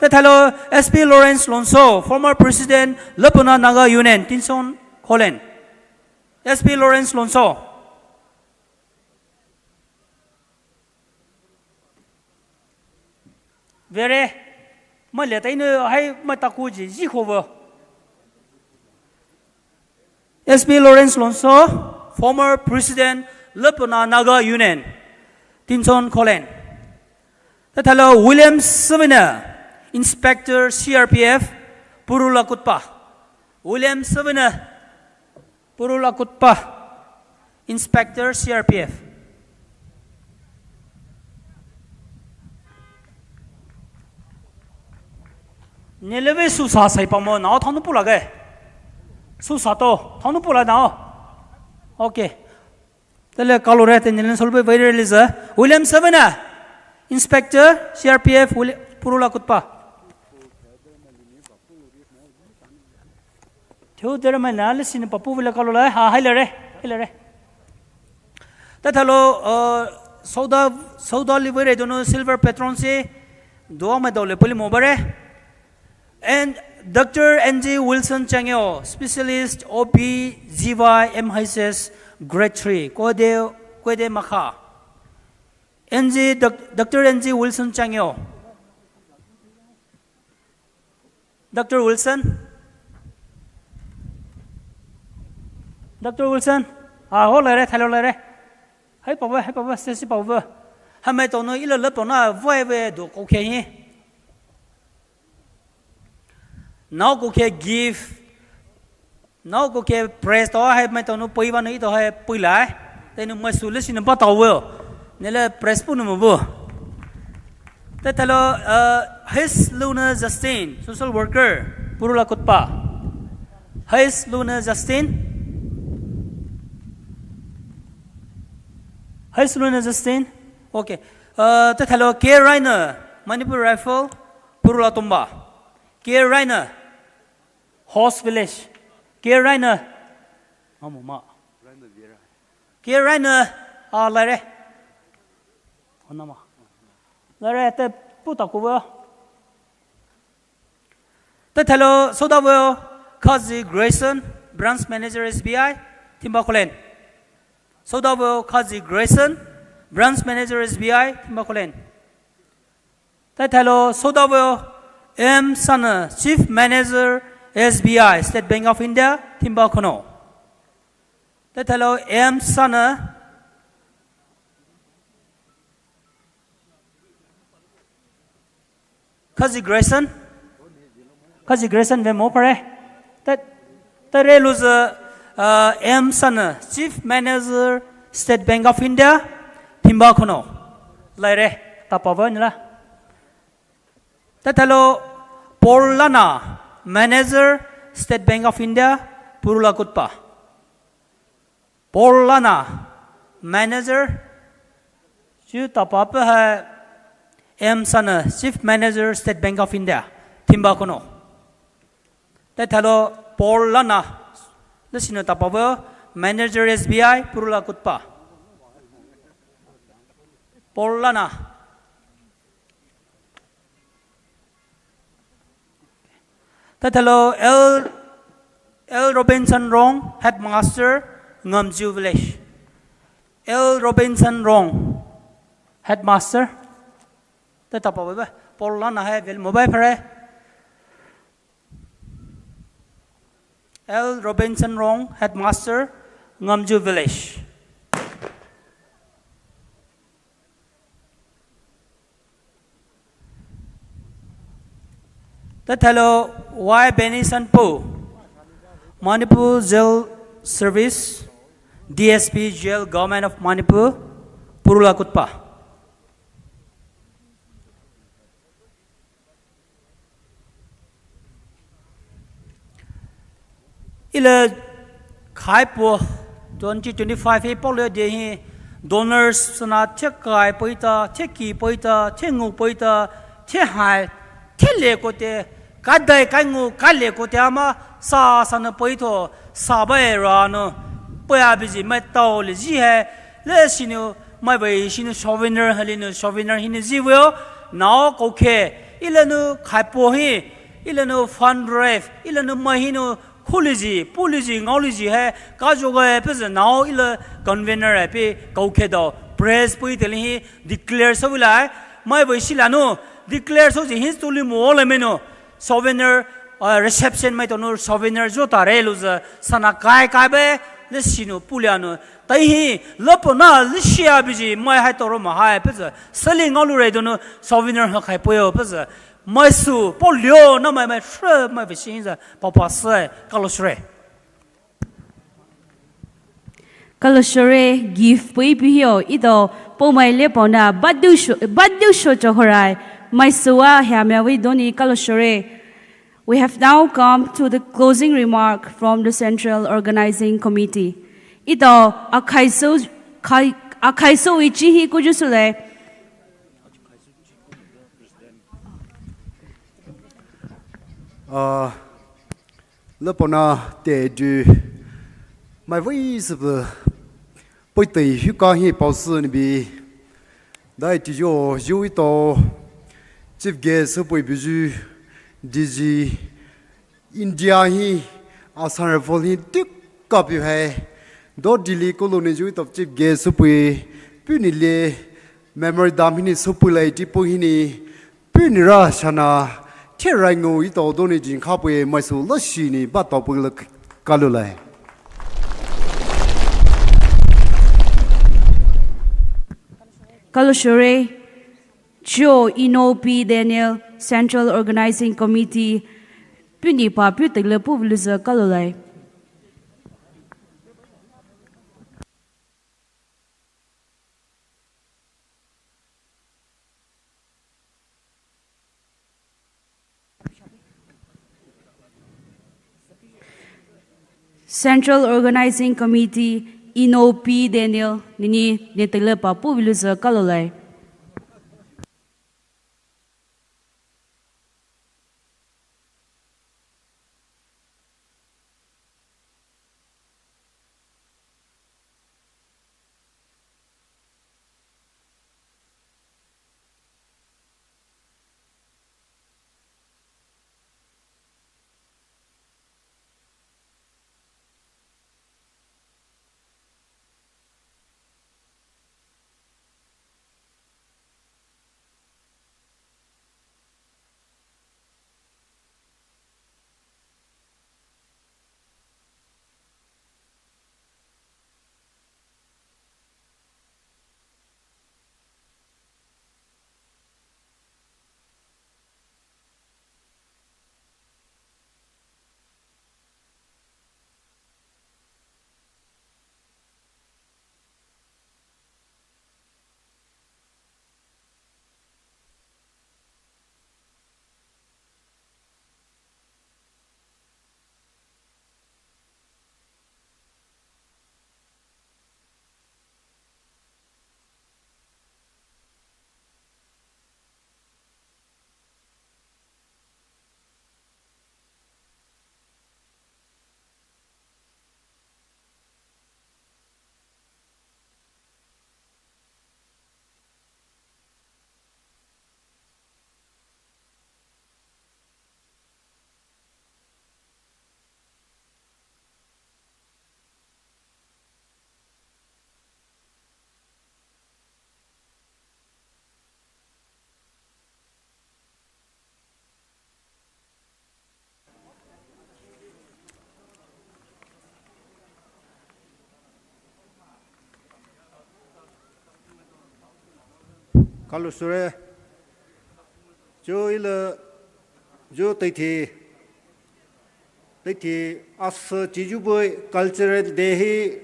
The hello SP Lawrence Lonso, former president Lepaona Naga Union, Tinson Kolen. SP Lawrence Lonso. Vere ma le tai no hai ma taku ji ji khovo. SP Lawrence Lonso, former president Lepaona Naga Union, Tinson Kolen. That hello William Savina, inspector CRPF, Purul Akutpa. William Savina, Purul Akutpa, inspector CRPF. Neleve susa sai pamo now thonu pula ge. Susa to thonu pula now. Okay. Tele kalore te nilen solbe very release William Savana, inspector CRPF Purul Akutpa. Theo there my analysis in papu vila kalole ha hilare. That hello Sauda libere dono silver patron se do ma dole poli mobare. And Dr. N.G. Wilson Changyo, specialist OB GY MHS grade 3, Kwede Makha. Dr. N.G. Wilson Changyo. Dr. Wilson? Dr. Wilson? Hold hello lere. Hey papa, stay papa. Hame tono ilo lepona voe do okay. Now go give. Now go praise to have my tono poiva no ito have puila. Then masulis in a bottle. Nella press punumu. That hello, his Luna Justin, social worker, Purul Akutpa. His Luna Justin. His Luna Justin. Okay. That hello, K. Reiner, Manipur Rifle, Purul Atongba. K. Reiner. Horse Village. K. Reiner. Mama. K. Reiner. Lare. Onama. Lare te puta kuwa. That hello, Sodawo, Kazi Grayson, branch manager SBI, Timbakolen. Sodawo, Kazi Grayson, branch manager SBI, Timbakolen. That hello, Sodawo, M. Sana, chief manager SBI, State Bank of India, Timbakono. That hello, M. Sana, Kazi Grayson, we more pare. That relus M. Sana, chief manager, State Bank of India, Timbakono. Laire, tapava nila. That hello, Paul Lana, manager, State Bank of India, Purul Akutpa. Paul Lana, manager, ju tapapa hai M. Sana, chief manager, State Bank of India, Timbakono. That hello, Paul Lana, listen to tapapa, manager SBI, Purul Akutpa. Paul Lana. That hello, L. Robinson Rong, headmaster, Ngamju Village. L. Robinson Rong, headmaster. That apa ba? Paul Lana hai vel mobile pare. L. Robinson Rong, headmaster, Ngamju Village. That hello, Y. Benny Sanpo, Manipur Jail Service, DSP Jail Government of Manipur, Purul Akutpa. Ila khai po 2025 he polo de hi donors sana che kai poita che ki poita che ngu poita che hai che le ko te ka dai ka ngu ka le ko te ama sa sana poito sa ba ra no poya bi ji mai tao le ji hai le sinu mai bai sinu souvenir halinu souvenir hin ji wo now okay ilanu khai po hi ilanu fund drive ilanu mahinu khuliji puliji ngoliji hai ka joga pe now ila convener hai pe kauke do press pui teli hi declare so lai mai bai silanu declare so ji his tuli mo le meno souvenir reception mai to no souvenir jo tare lu sana kai kai be le sinu pulianu tai hi Lepaona lishia biji mai hai to ro ma hai pe selling ngolu re do no souvenir ha khai po yo pe mai su po lio na mai shre mai ve xin za pa pa se kalosre Kalosre give pui pio ido Poumai Lepaona badu sho chorai mai suwa hamya we doni kalosre. We have now come to the closing remark from the Central Organizing Committee. Ito akaiso ichi hi kujusule. Lepaona te du mai vui sub poi tei hu ka hi pao su ni bi dai ti jo ju ito chief guest poi bi ju DG India hi asar vol hi tik ka pi hai do dili ko lo ne ju ito chief guest poi pi ni le memorandum hi ni su poi lai ti po hi ni pi ni ra sana che rai ngo ito do ni jin kha poi mai su lo shi ni ba to poi le ka lo lai Kalosre Joe Inopi Daniel Central Organizing Committee Puni pa pu te le pu vluza kalolai Central Organizing Committee Inopi Daniel nini ne te le pa pu vluza kalolai Kalosre jo ile jo Teithe as chiju boy cultural day hi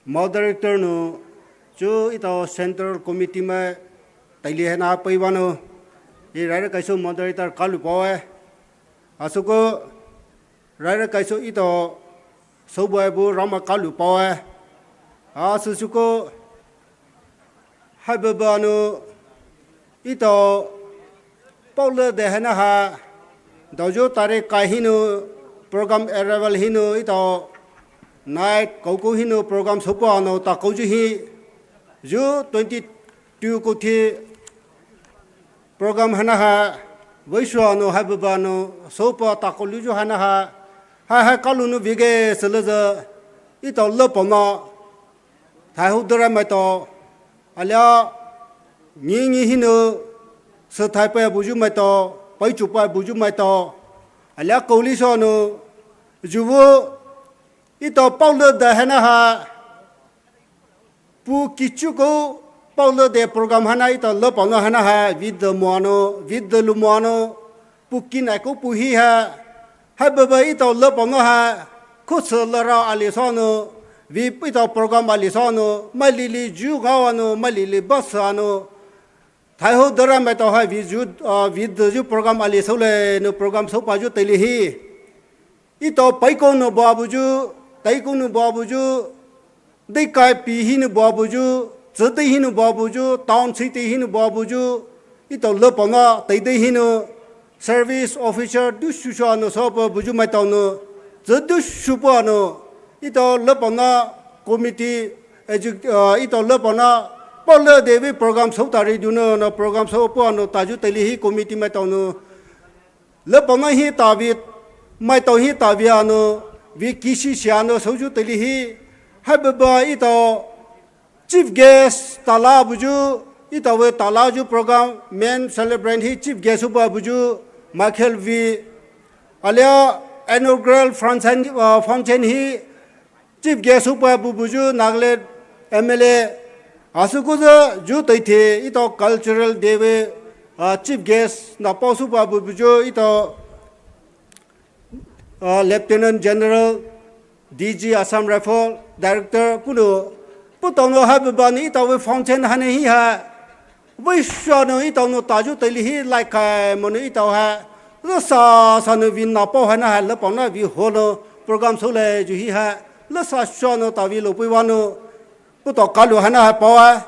moderator no jo ito central committee ma taili na paibano e rara kaiso moderator kalu pawe asuko rara kaiso ito sobo bu rama kalu pawe Susuko Hababano Ito Paula de Hanaha Dojo Tare Kahino program arrival Hino Ito Night Koko Hino program Sopano Takoji Ju 22 Koti program Hanaha Vishwano Hababano Sopa Takoluju Hanaha Ha Kalunu Vige Selaza Ito Lepaona Taihudra Mato Alia Nini Hino Sataipa Buju Mato Paichupa Buju Mato Alia Kolisano Juvo Ito Paula de Hanaha Pu Kichuko Paula de program Hana Ito Lepaona Hanaha with the Moano with the Lumano Pukinako Puhiha Hababa Ito Lepaona Kusalara Alisano Vi Ito program Alisano Malili Jugawano Malili Basano Taiho Darameto have with the program Alisole no program Sopaju Telihi Ito Paiko no Babuju Taiko no Babuju Dekai Pihino Babuju Zedehino Babuju Town City Hino Babuju Ito Lepaona Teithe Service Officer Dushano Sopa Buju Matano Zedushupano Ito Lepaona Committee Ito Lepaona Paula Devi program Sotari Duno no program Sopano Taju Telihi Committee Matano Lepaona Hi Tavit Maito Hi Taviano Vikishi Siano Soju Telihi Hababa Ito Chief Guest Talabuju Ito we Talaju program Men Celebrant Hi Chief Guest Ubabuju Michael V Alia Inaugural Fountain Hi Chief Guest Ubabuju Naglet MLA Asukuza Ju Teithe Ito Cultural Deve Chief Guest Naposu Babuju Ito Lieutenant General DG Assam Rifle Director Puno Putono Hababani Ito we Fountain Hanehi Ha Vishwano Ito no Taju Telihi like Mono Ito Ha Lasa Sanu Vin Napo Hana Lepaona Vi Holo program Sole Juhi Ha Lasa Shano Tavi Lopuano Puto Kalu Hana Pawa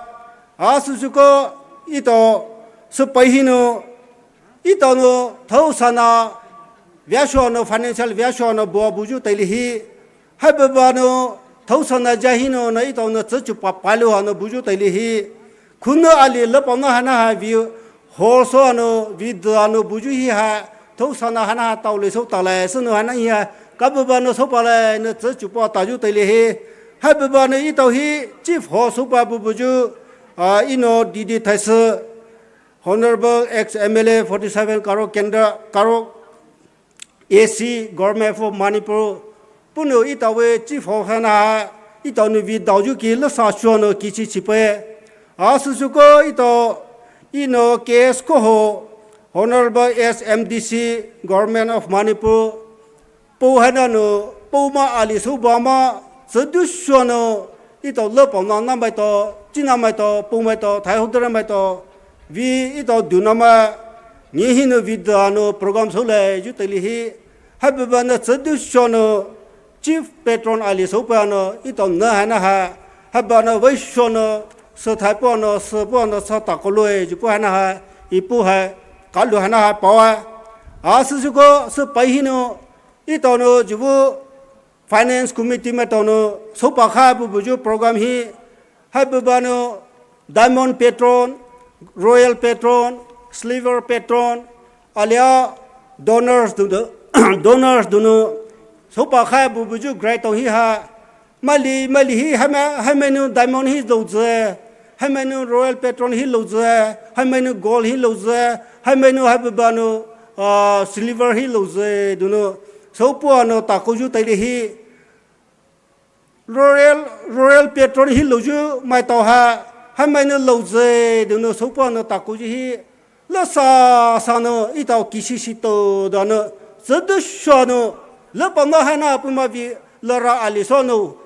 Asusuko Ito Supahino Ito no Tausana Vyashono Financial Vyashono Boabuju Telihi Hababano Tausana Jahino no Ito no Tsuchupa Palu Hano Buju Telihi Kuno Ali Lepaona Hana View Horso Ano Vidano Buju Ha Tausana Hana Tauli Sotale Sunu Hana Hia Kababano Sopale no Tsuchupa Taju Telihi Hababano Ito Hi Chief Hosupa Bubuju Ino Didi Taisa Honorable ex-MLA 47 Karo Kendra Karo AC Government for Manipur Puno Ito we Chief Hokana Ito no Vidaju Ki Lasa Shono Kichi Chipe Asusuko Ito Ino KS Koho Honorable SMDC Government of Manipur Pouhanano Poumai Ali Subama Sedushono Ito Lepaona Namaito Jinamaito Poumai Taihudamaito Vi Ito Dunama Nihino Vidano program Sole Jutelihi Hababana Sedushono Chief Patron Ali Sopano Ito Nahanaha Habana Vishono Satapono Sapono Satakoloe Jupuhanaha Ipuha Kaluhanaha Pawa Asusuko Supahino Ito no Jubu Finance Committee Metono Sopakha Buju program Hi Hababano Diamond Patron Royal Patron Sliver Patron Alia Donors Donors Duno Sopakha Buju Great Hiha Mali Hi Hamenu Diamond Hi Loze Hamenu Royal Patron Hi Loze Hamenu Gold Hi Loze Hamenu Hababano Silver Hi Loze Duno Sopuano Takoju Telihi Royal Patron Hi Loju Maitoha Hamenu Loze Duno Sopuano Takoju Hi Lasa Sano Ito Kishishito Dano Zedushano Lepaona Hana Puma Vi Lara Alisono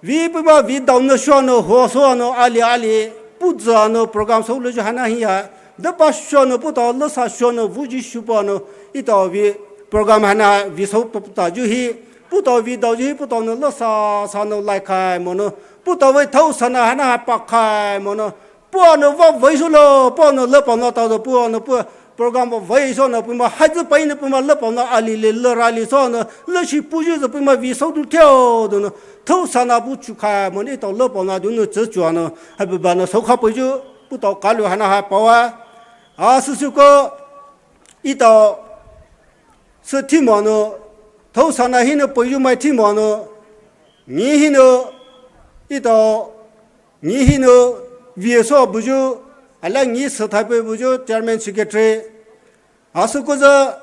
Vi Puma Vi Down Shono Hosono Ali Pudzano program Soluju Hana Hia The Pashono Puto Lasa Shono Vuji Shupano Ito Vi program Hana Visopta Juhi 不到味道就不到那乐啥啥那来开么呢？不到为头上那还那还白开么呢？不那我为什么不那乐帮那到的不那不。program 为什么不嘛孩子辈呢不嘛乐帮那阿里乐阿里说呢乐去不就是不嘛为手都跳的呢头上那不去开么你到乐帮那就那执着呢还不把那手卡不就不到干了还那还包啊是这个一到是提么呢头上那些呢不就买提么呢你些呢一到你些呢为啥不就阿你是台北不就 Chairman Secretary， 是个这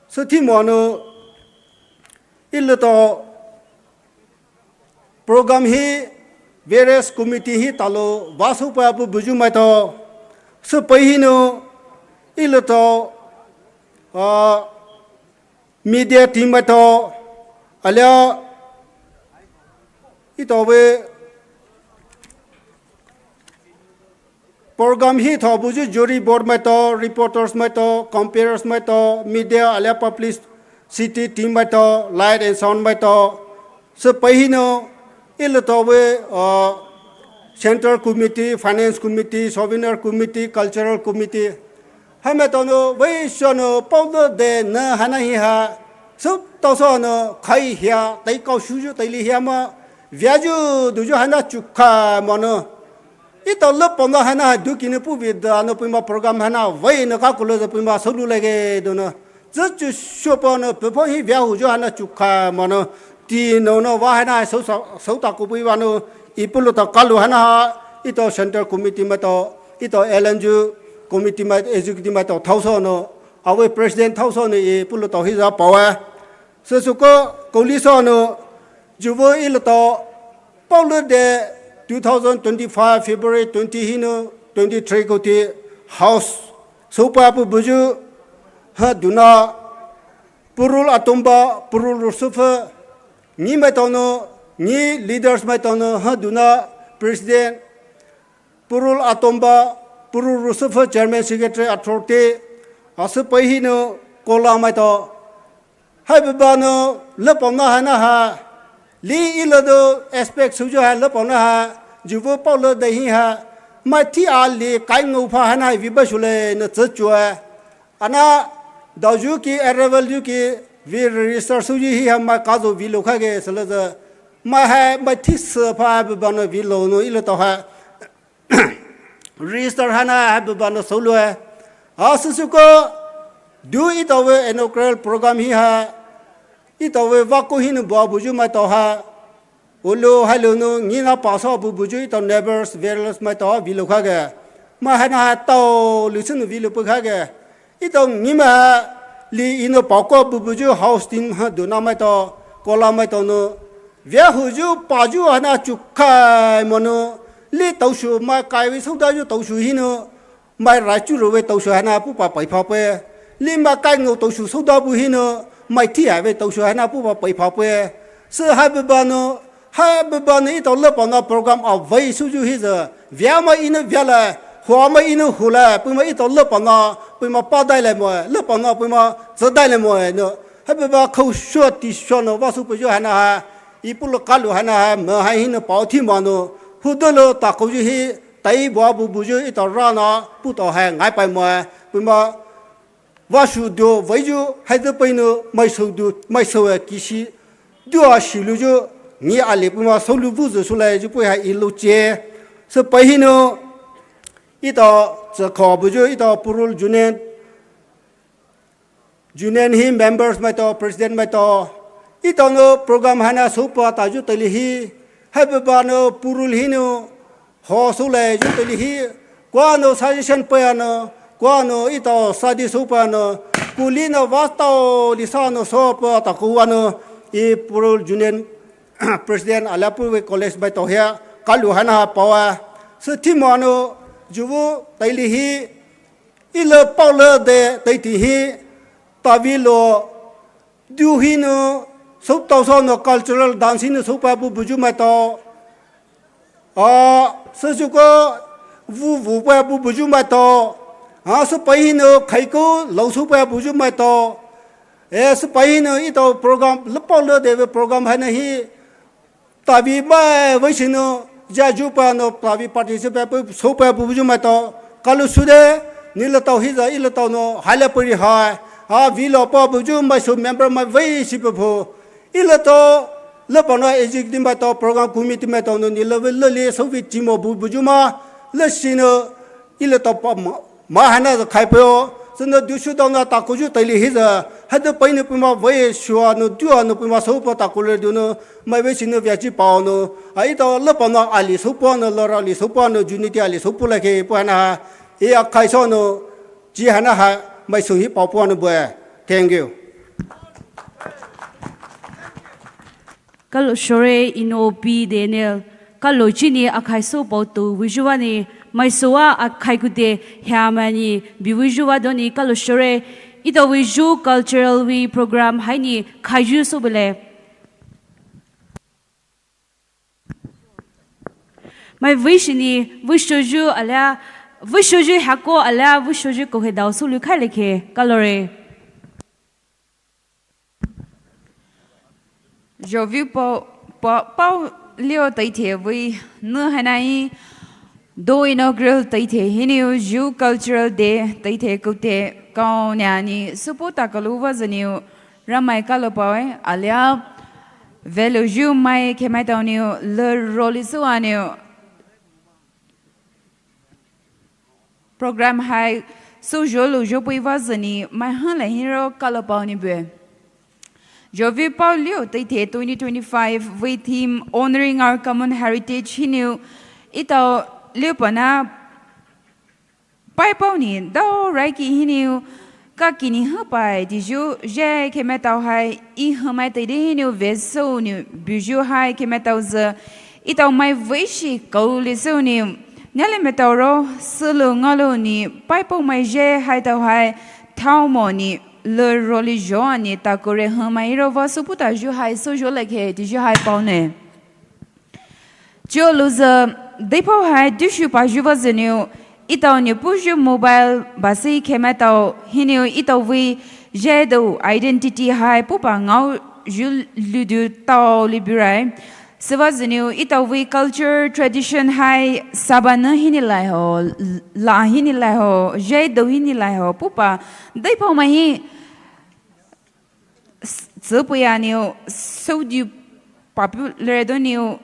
是提么呢？一路到 program he various committee he talo vasu pa bu buju mai to是背呢一路到media team mai to阿了一到为。program hi tho buju jury board mai to reporters mai to comparers mai to media ala publicity team mai to light and sound mai to se pai no il to we central committee finance committee souvenir committee cultural committee ha mai to no we so no pau de na hana hi ha so to so no khai hia tai kau shu ju tai li hia ma via ju du ju hana chukha mo no ít tàu lớp bọn nó hay na đôi khi nó phụ việc nó phải mà program hay na vậy nó các cô lớp phải mà sâu lại cái đó nó rất chú số bọn nó phải phải hiểu hiểu cho hay na chụp cả mà nó thì nó vào hay na sâu ta cũng phải vào nó ít bữa lúc ta cả lúc hay na ít tàu center committee mà tàu ít tàu LNG committee mà executive mà tàu thâu số nó à với president thâu số này ít bữa lúc tàu hết ra bảo à sự số có lý do nó dù với ít lúc tàu bao lúc để 2025 February 20 hino 23 ko ti house sopa pu buju ha duna Purul Atongba Purul Rusufa ni mai tono ni leaders mai tono ha duna president Purul Atongba Purul Rusufa chairman secretary authority asu pai hino kola mai to hai ba no lepona hana ha li ilodo aspect sujo ha lepona ha dù vô bao lâu đây ha mà thi ali cái ngô pha hắn hay vì bao nhiêu nó chết chua anh đào du ki arrival du ki vì research suy hi ham mà cá do vì lâu khác cái sao là mà hay mà thi sơ pha bị bao nhiêu vì lâu nó ít tao ha research hắn hay bị bao nhiêu số luôn sự có do ít tao về inaugural program hi ha ít tao về vác cô hi nó bảo buju mà tao ha ulu halu nu ngina paso bu buju to neighbors various mai to vilu kha ge ma hana to listen vilu pu kha ge ito ngima li ino pako bu buju house team ha du na mai to kola mai to no via huju paju hana chukha mono li to shu ma kai wi sau da ju to shu hi no mai ra chu ro we to shu hana pu pa pai pha pe li ma kai ngo to shu sau da bu hi no mai thi ai we to shu hana pu pa pai pha pe se ha ba no hai bữa nay tàu lớp bọn nó program ở vậy số ju hết giờ vía mà in vía là hoa mà in hoa là bữa mà tàu lớp bọn nó bữa mà bao đại lại mà lớp bọn nó bữa mà giờ đại lại mà nữa hai bữa khâu sửa thì sửa nó vào số bữa giờ na ha ít bữa lúc calu na mà hai hin bảo thi mà nó hút đó ta khâu ju hết tay bỏ bữa giờ tàu ra nó bữa tàu hàng ngay bài mà bữa mà vào số đó vậy ju hai đứa bây nó mai sầu kỹ sĩ đưa xí lu ju ni ali puma solu buzu sule ju pu ha ilu che se pai hino ito ze kho bu ju ito Purul Junen hi members mai to president mai to ito no program hana supa ta ju tali hi ha ba no Purul hino ho sule ju tali hi kwa no suggestion pa no kwa no ito sadi supa no kulino vasto lisano sopa ta ku no I Purul Junen president alapu college by tohya kalu hana pawa so timano juvu taili hi ilo paula de taiti hi tavilo du hino so tawso no cultural dancing so pa bu buju ma to so juko vu pa bu buju ma to so pai no khai ko lo so pa buju ma to es pain ito program lepolo de program hanahi tabi ba wisino jajupa no tabi participate sopa buju mato kalu sude nilato hiza ilato no halapuri ha ha vilo pa buju mai so member mai vai sipo ilato Lepaona executive mato program committee mato no nilele so vi timo buju ma le sino ilato pa ma hana khaipo so du shu dong na ta ko ju tai li hi za ha de pai ne pima vai shua no tu no pima so pa ta ko le du no mai ve sin no vya chi pa no ai to Lepaona ali so pa no lo ra li so pa no unity ali so pu la ke pa na e a khai so no ji hana ha mai so hi pa pa no ba thank you Kalau sore inopi Daniel kalau chini akai so botu visuani mai soa akai kude hamani biwisuwa doni kalau sore ito visu cultural we program haini khaju so bele mai vishini vishoju ala vishoju hako ala vishoju ko he dau su lu khai lekhe kalore Je vu Pau Leo Teithe we no hanai do inaugural Teithe hinu Jew Cultural Day Teithe kute kau nyani supota kaluwa zaniu ramai kalopoi alia velo Jew mai kemai tauniu le rolisu aniu program hai so jolo jopoi wazani mai han la hero kalopau ni bue Je vu Paul Leo Teithe 2025 with him honoring our common heritage. He knew ito Lepaona pai pau ni do raiki he knew ka kini hapai di ju je kemetau hai I hamai te de knew veso ni buju hai kemetau za ito mai vishi kau leso ni nele metau ro sulu ngalo ni pai pau mai je hai tau hai tau mo ni le religion ta kore hamai ro va suputa ju hai so jo lekhe di ju hai pau ne jo luza de pau hai du shu pa ju va zeniu itau ni pu ju mobile basi kemetau hineu itau vi je do identity hai pu pa ngau ju lu du tau liberai seva zeniu itau vi culture tradition hai sabana hinilai ho la hinilai ho je do hinilai ho pu pa de pau mai Zepuyaniu so du popular doniu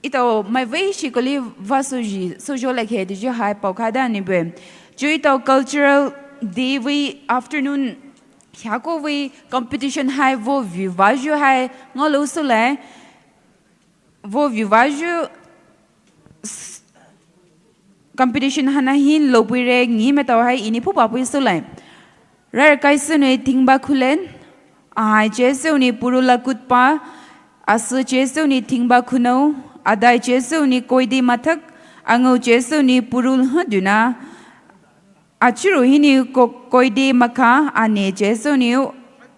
ito mai vei shikoli vasuji so jo lekhe di jo hai paukada ni be jo ito cultural day we afternoon hyako we competition hai vo vivaju hai ngolo sule vo vivaju competition hana hin lopire ngi metaw hai ini pu pa pu sule rar kai sune thingba khulen ai Jesu ni Purul kutpa asu Jesu ni thingba khuno adai Jesu ni koidi mathak ango Jesu ni Purul haduna achuru hini koidi makha ane Jesu ni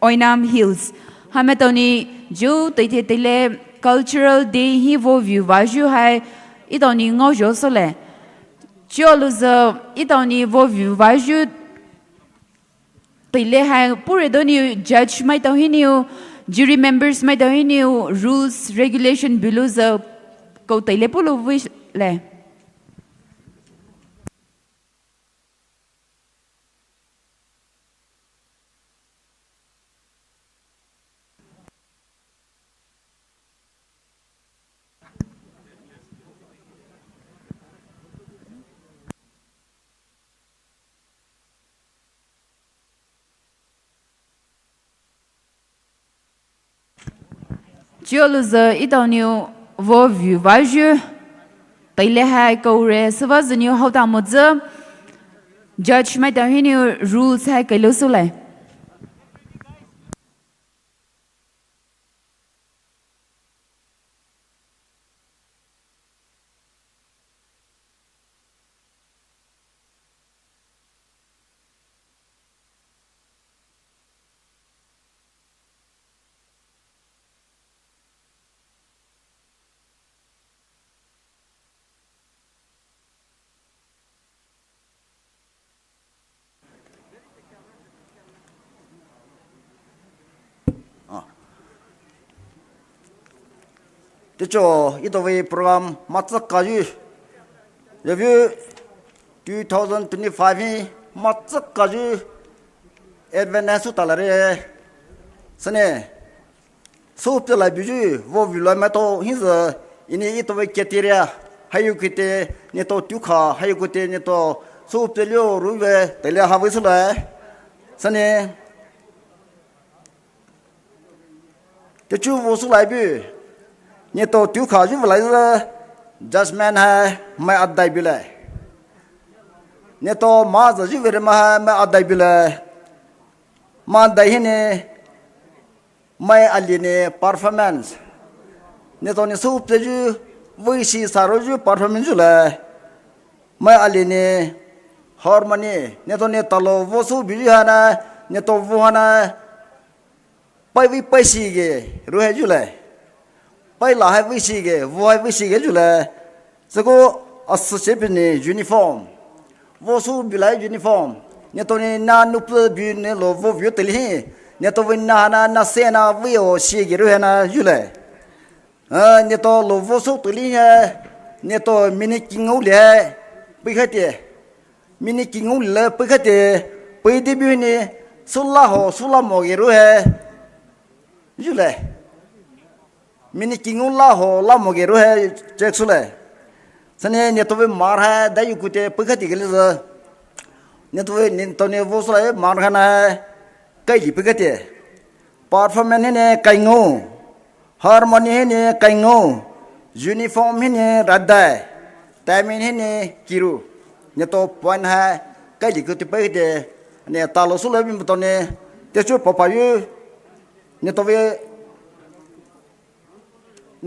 Oinam Hills hametoni ju Teithe tele cultural day hi vo view vaju hai idoni ngo jo sole joluza idoni vo view vaju Teile hai pure doni judge mai tau hiniu jury members mai tau hiniu rules regulation below the ko teile pulu wish le Joluza idoniu vo view vaju Teile hai ko re seva zeniu hauta modza judge mai tau hiniu rules hai kailo sule te cho ito we program matsak ka ju review 2025 hi matsak ka ju advance su talare sane so pe la biju wo vi la ma to hin za ini ito we criteria hayu kite ne to tu kha hayu kite ne to so pe lyo ru we te le ha we su la sane te chu wo su lai bi ne to tu kha ju lai za judgment hai mai adai bi la ne to ma za ju ve ma mai adai bi la ma dai hi ne mai aline performance ne to ne so pe ju voi si saro ju performance ju la mai aline harmony ne to ne talo wo su bi ha na ne to wo ha na pai vi pai si ge ru hai ju la pai la hai vi si ge wo hai vi si ge ju la so go as se bi ne uniform wo su bi la uniform ne to ne na nu pe bi ne lo wo vi te li ne to vi na na se na vi o si ge ru hai na ju la ne to lo wo su te li ne to mini king o le pai kha te mini king o le pai kha te pai de bi ne sulla ho sulla mo ge ru hai ju la mini king o la ho la mo ge ru hai check su la sane ne to vi mar hai da yu ku te pai kha ti ge le ne to vi ne to ne wo su la mar kha na kai li pai kha te performance ne kai ngo harmony ne kai ngo uniform ne radai timing ne kiru ne to point hai kai li ku te pai te ne ta lo su la bi to ne te chu pa pa yu ne to vi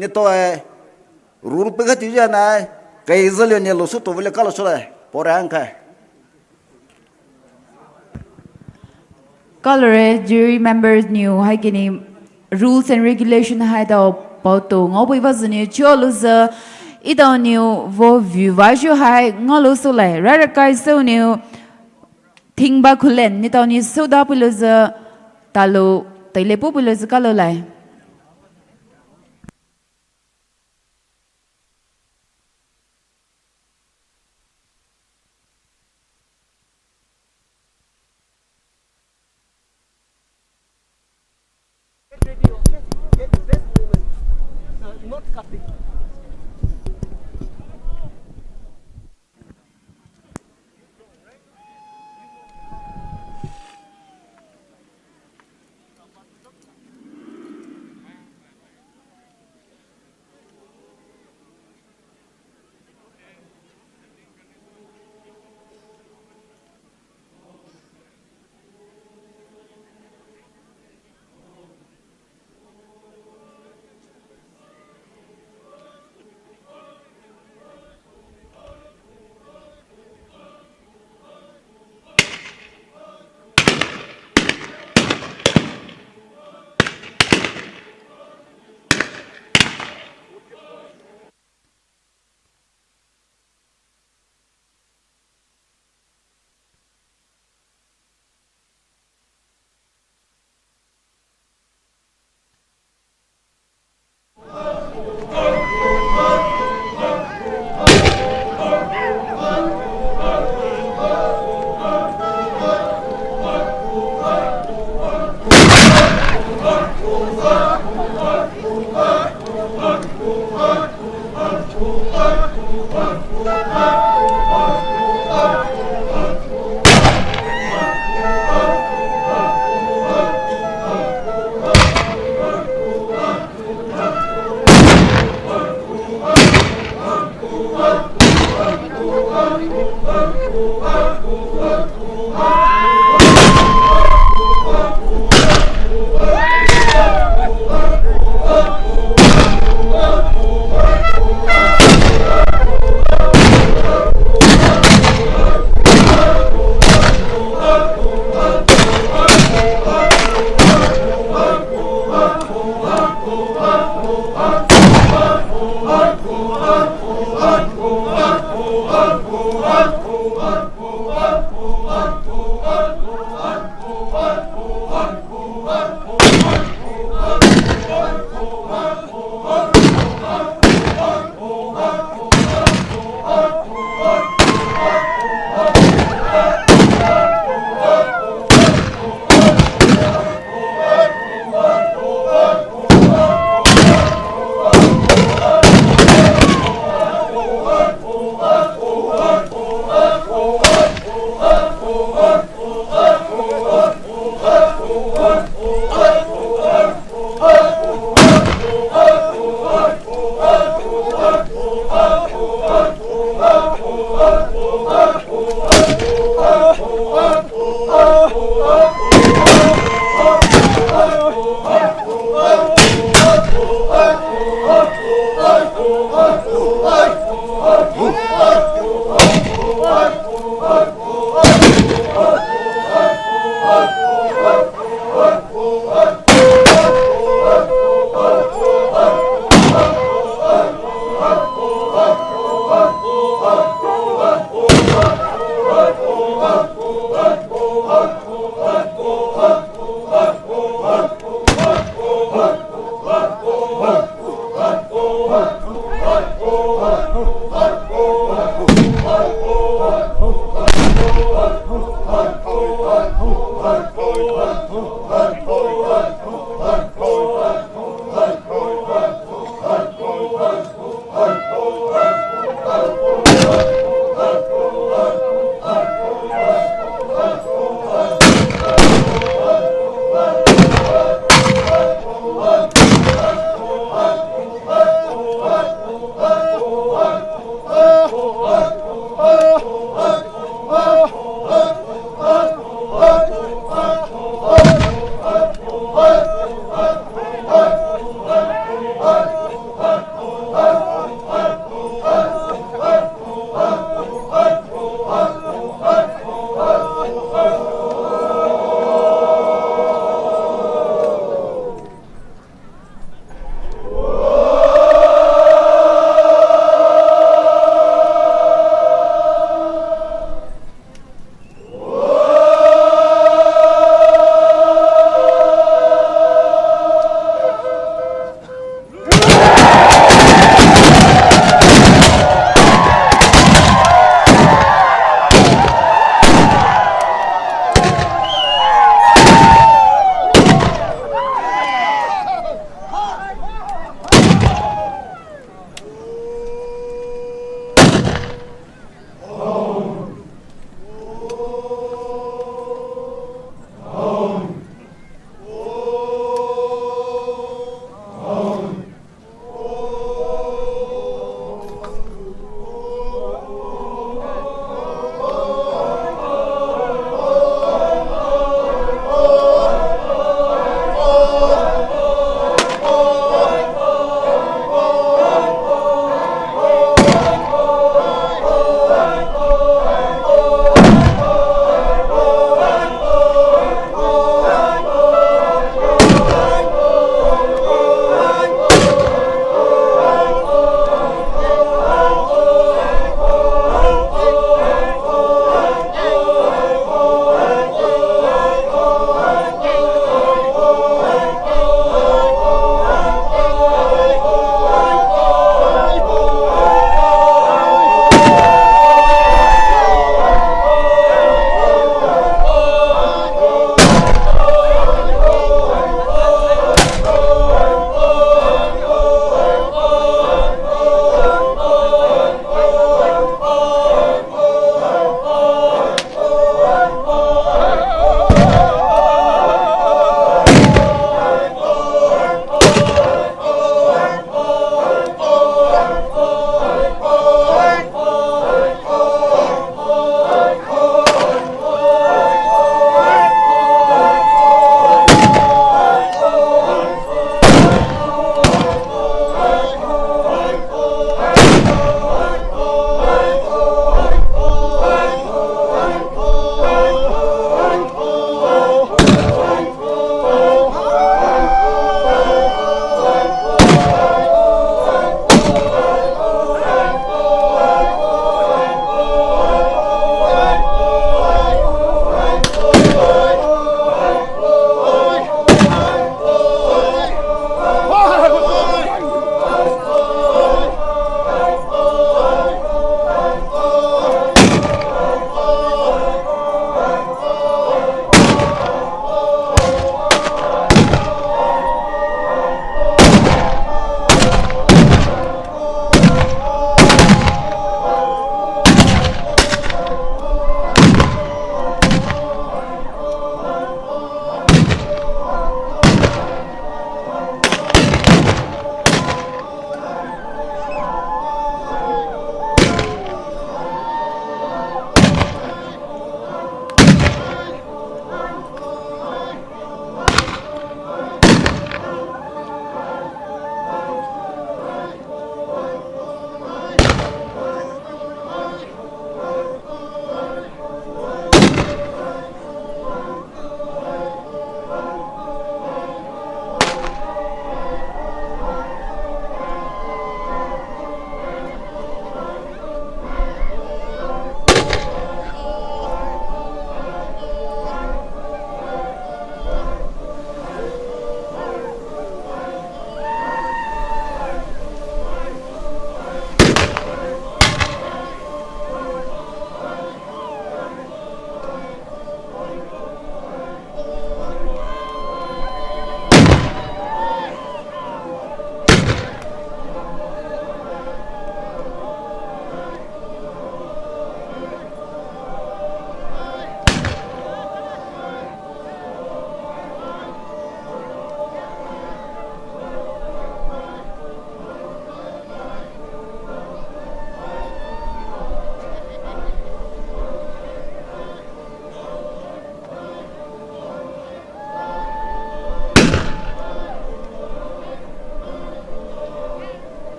ne to rule pai kha ti ja na kai zale ne lo su to vi ka lo su la por ang kai Color jury members new higini rules and regulation hai da pauto ngoboi wazani choluza ida new vo view vaju hai ngolo so lai ra kai so new thingba khulen ni tawni soda puloza talo tailepo puloza kalo lai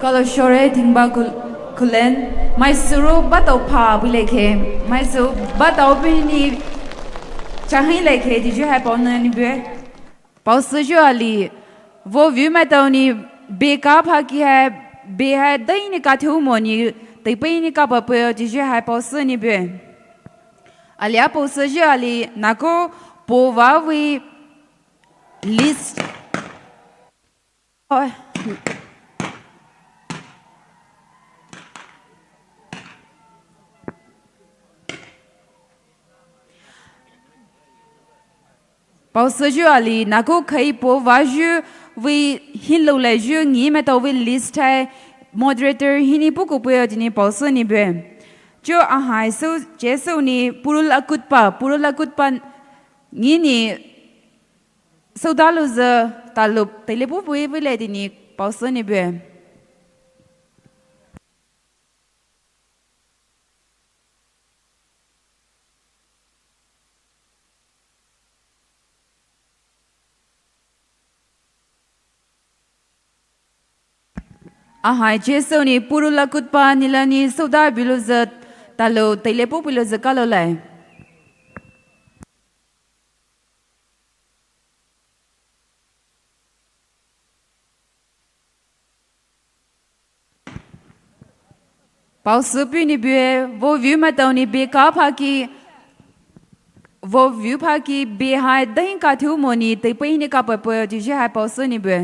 Kalau sore tingba kulen, mai suruh batau pa boleh ke, mai suruh batau ni चाहे लेके दीजिए है पौने निबे pause जो अली वो view में तो नहीं बेकार भागी है बे है दही ने काटे हुए मोनी तो पे ने का पापे दीजिए है पौसे निबे अलिया पौसे जो अली नाको पोवावी list Pausaju ali naku kai po vaju we hinlo le ju ngi me to we list hai moderator hini puku po dini pausa ni be jo a hai so jeso ni purul akutpa ngi ni so dalu za talup telepu po we le dini pausa ni be Ahai Jesu ni purul akutpa nilani sauda biluzat talo telepo biluzat kalau lai. Pausupi ni bue wo view matau ni beka phaki wo view phaki behai dahin ka thu moni tepai ni ka papo dije hai pausu ni bue.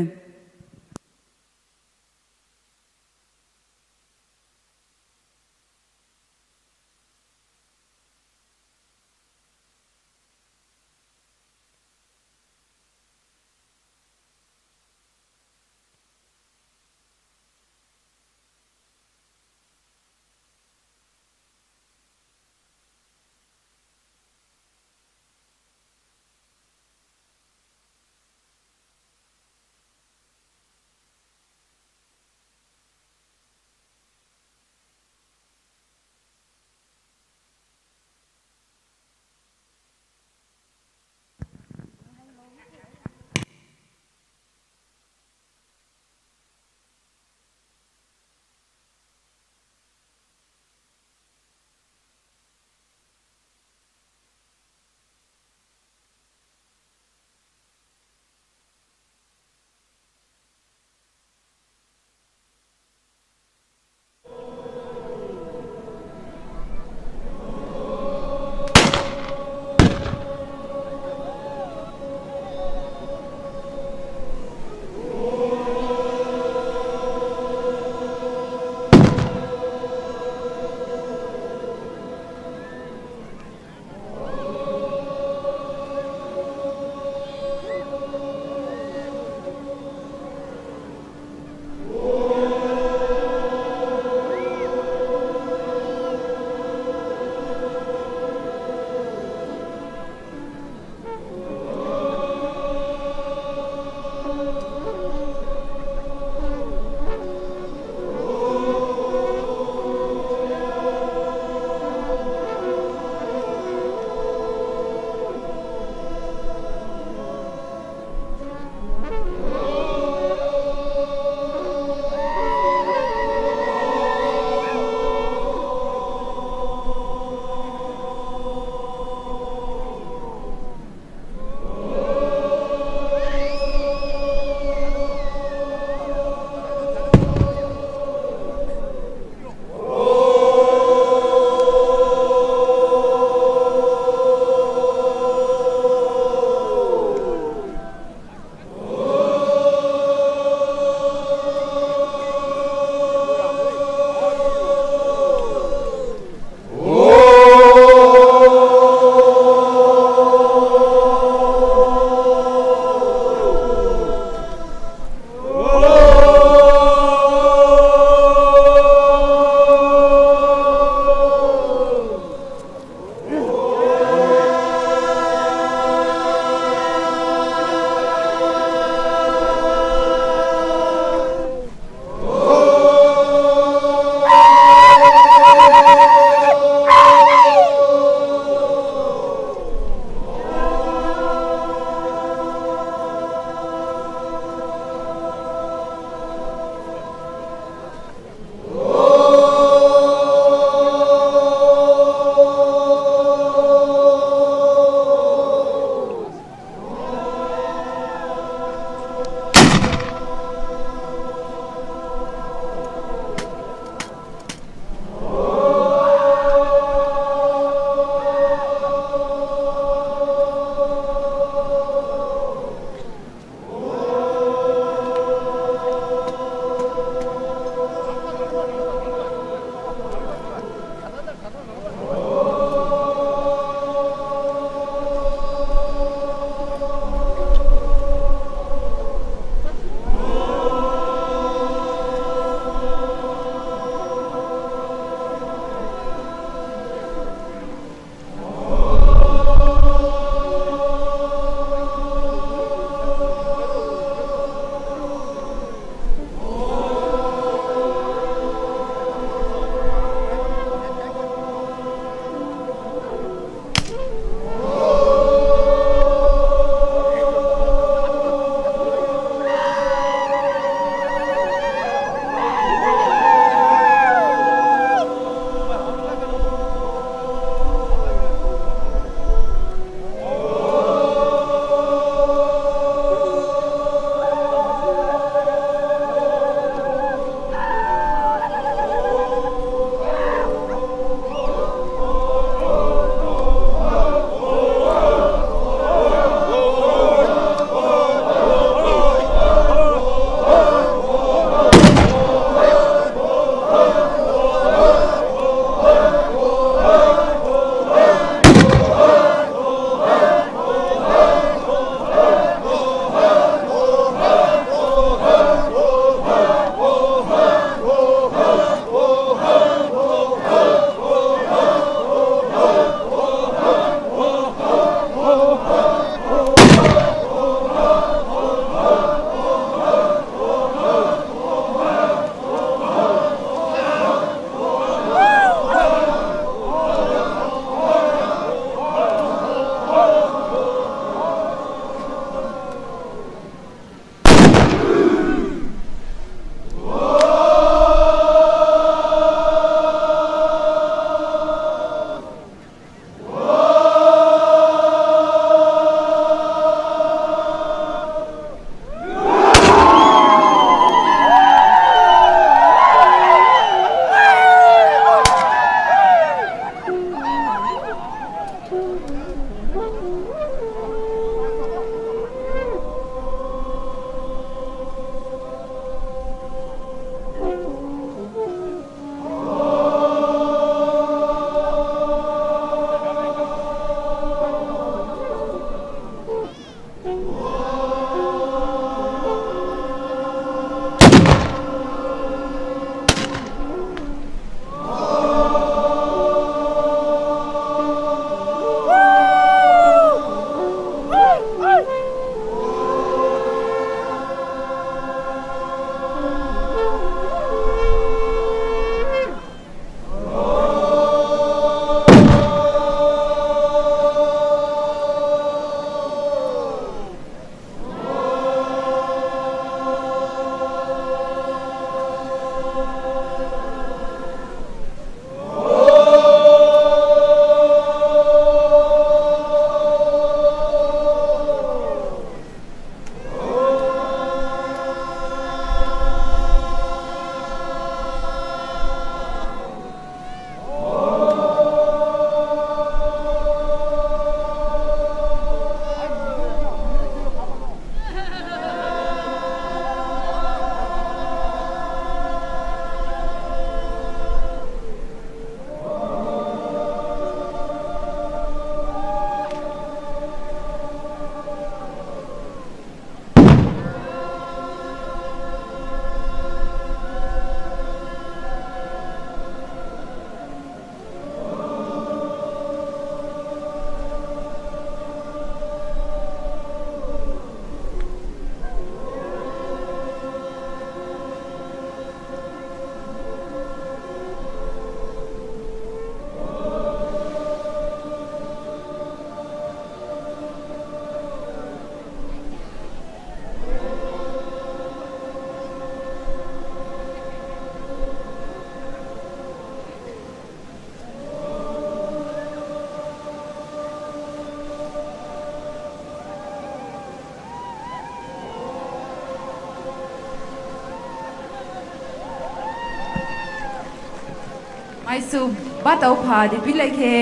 mai su batau pha di pilake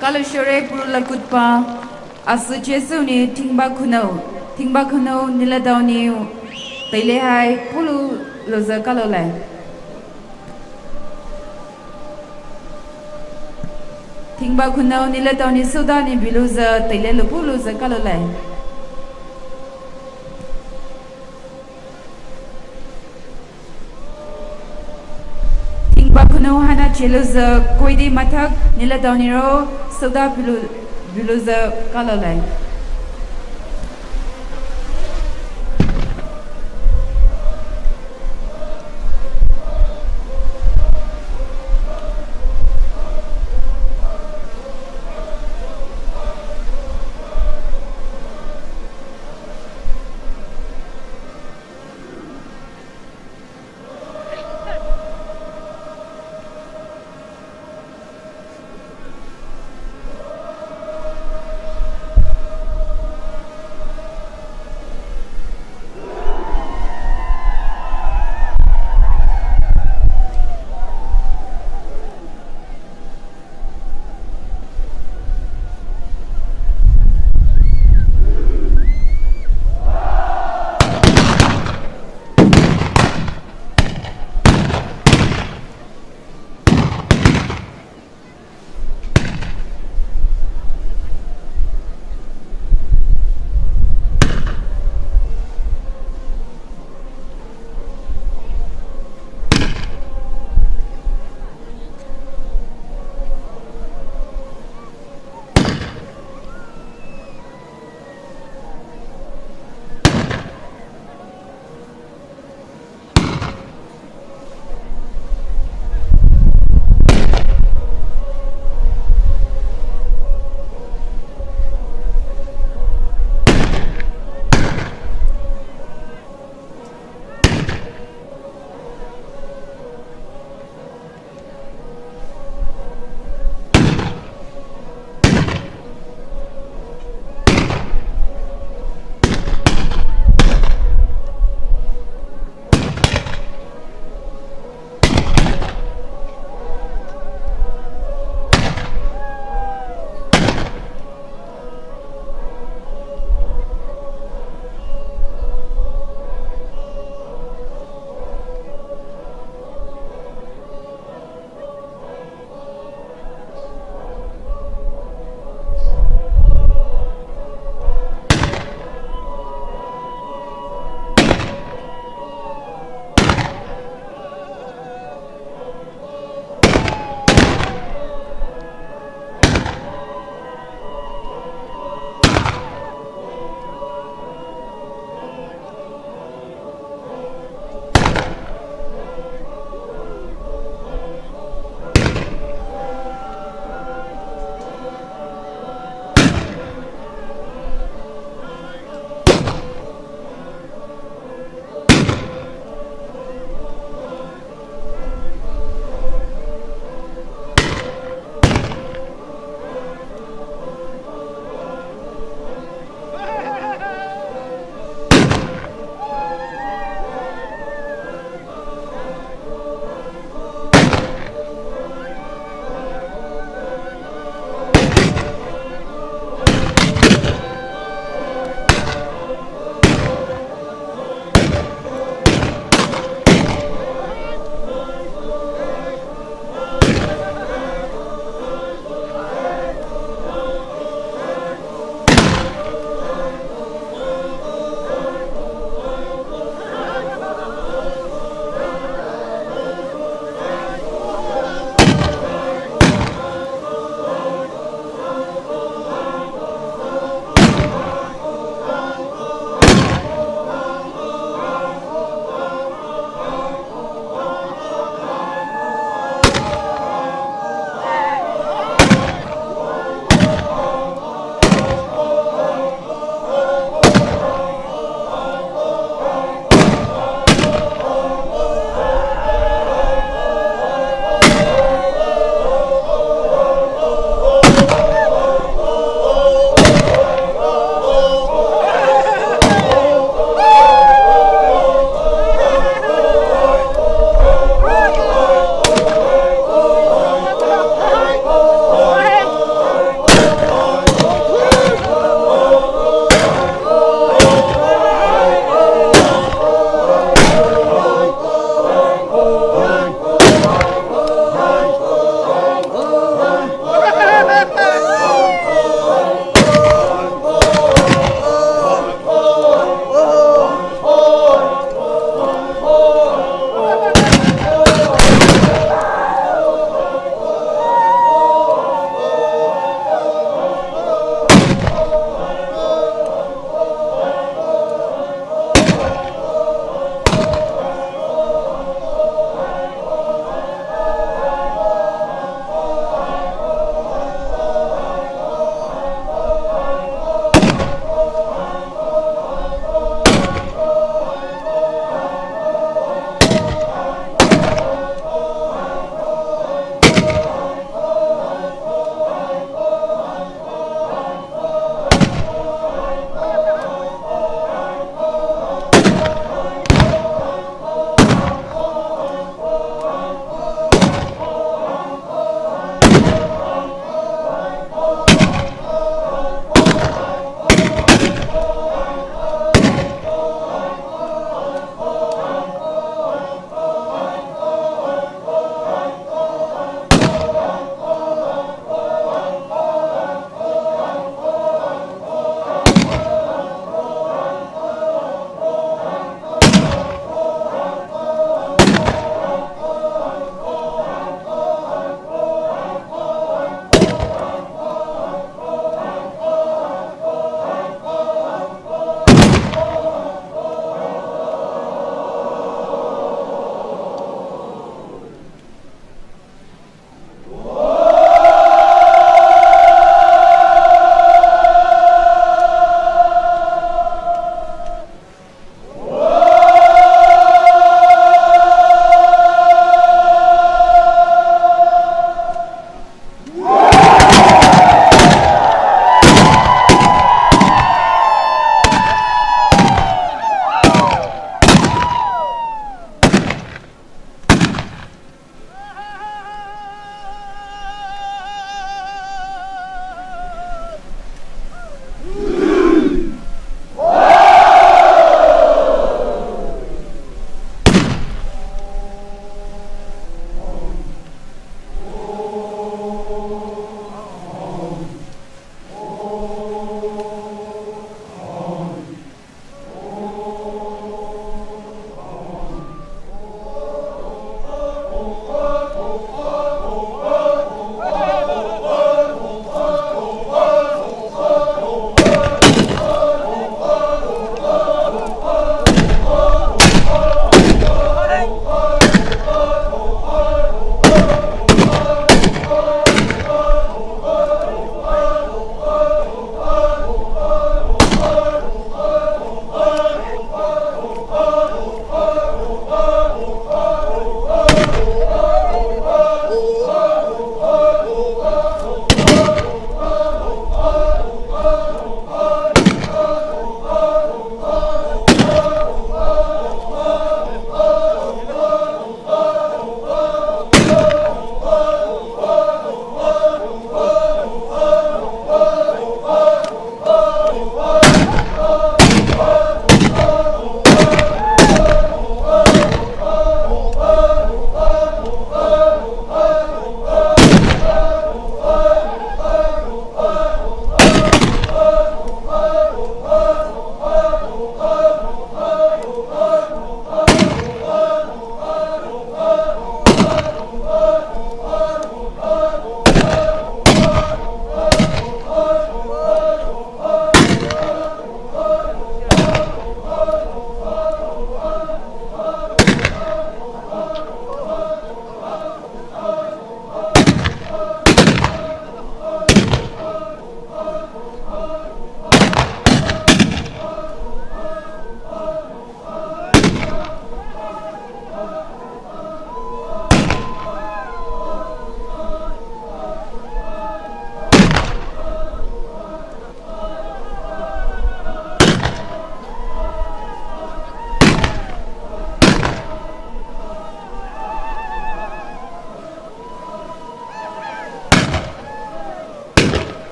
kalashore purul kutpa asu jesu ni thingba khuno niladau ni taile hai pulu loza kalole thingba khuno niladau ni suda ni biluza taile lu pulu za kalole Bakuno hana cheluza koidi mathak nila dauniro soda biluza kalolai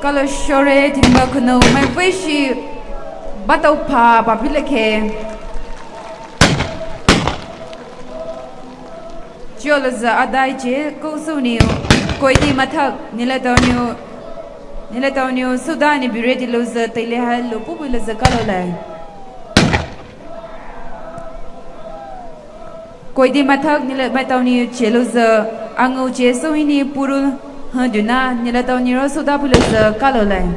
Kalau sore timba kuno mai wishi batau pa papileke. Jolaza adai je kusuniu koi di mathak nilatoniu sudani biredi loza taileha lupu bilaza kalolai. Koi di mathak nilatoniu cheloza angu je soini purul handuna nilatoniu suda bilaza kalolai.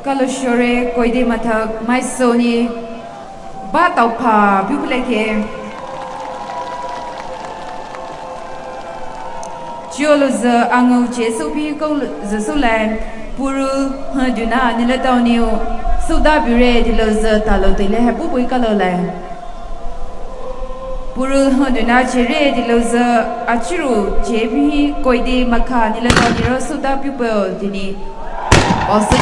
Kalashore Koide Matak My Sony Bataupa Bupuleke Joloza Angu Jesupi Zasulan Purul Haduna Nilatonio Suda Bure Diloza Talo Dile Habu Kalole Purul Haduna Chere Diloza Achuru JP Koide Maka Nilatonio Suda Pupil Dini Also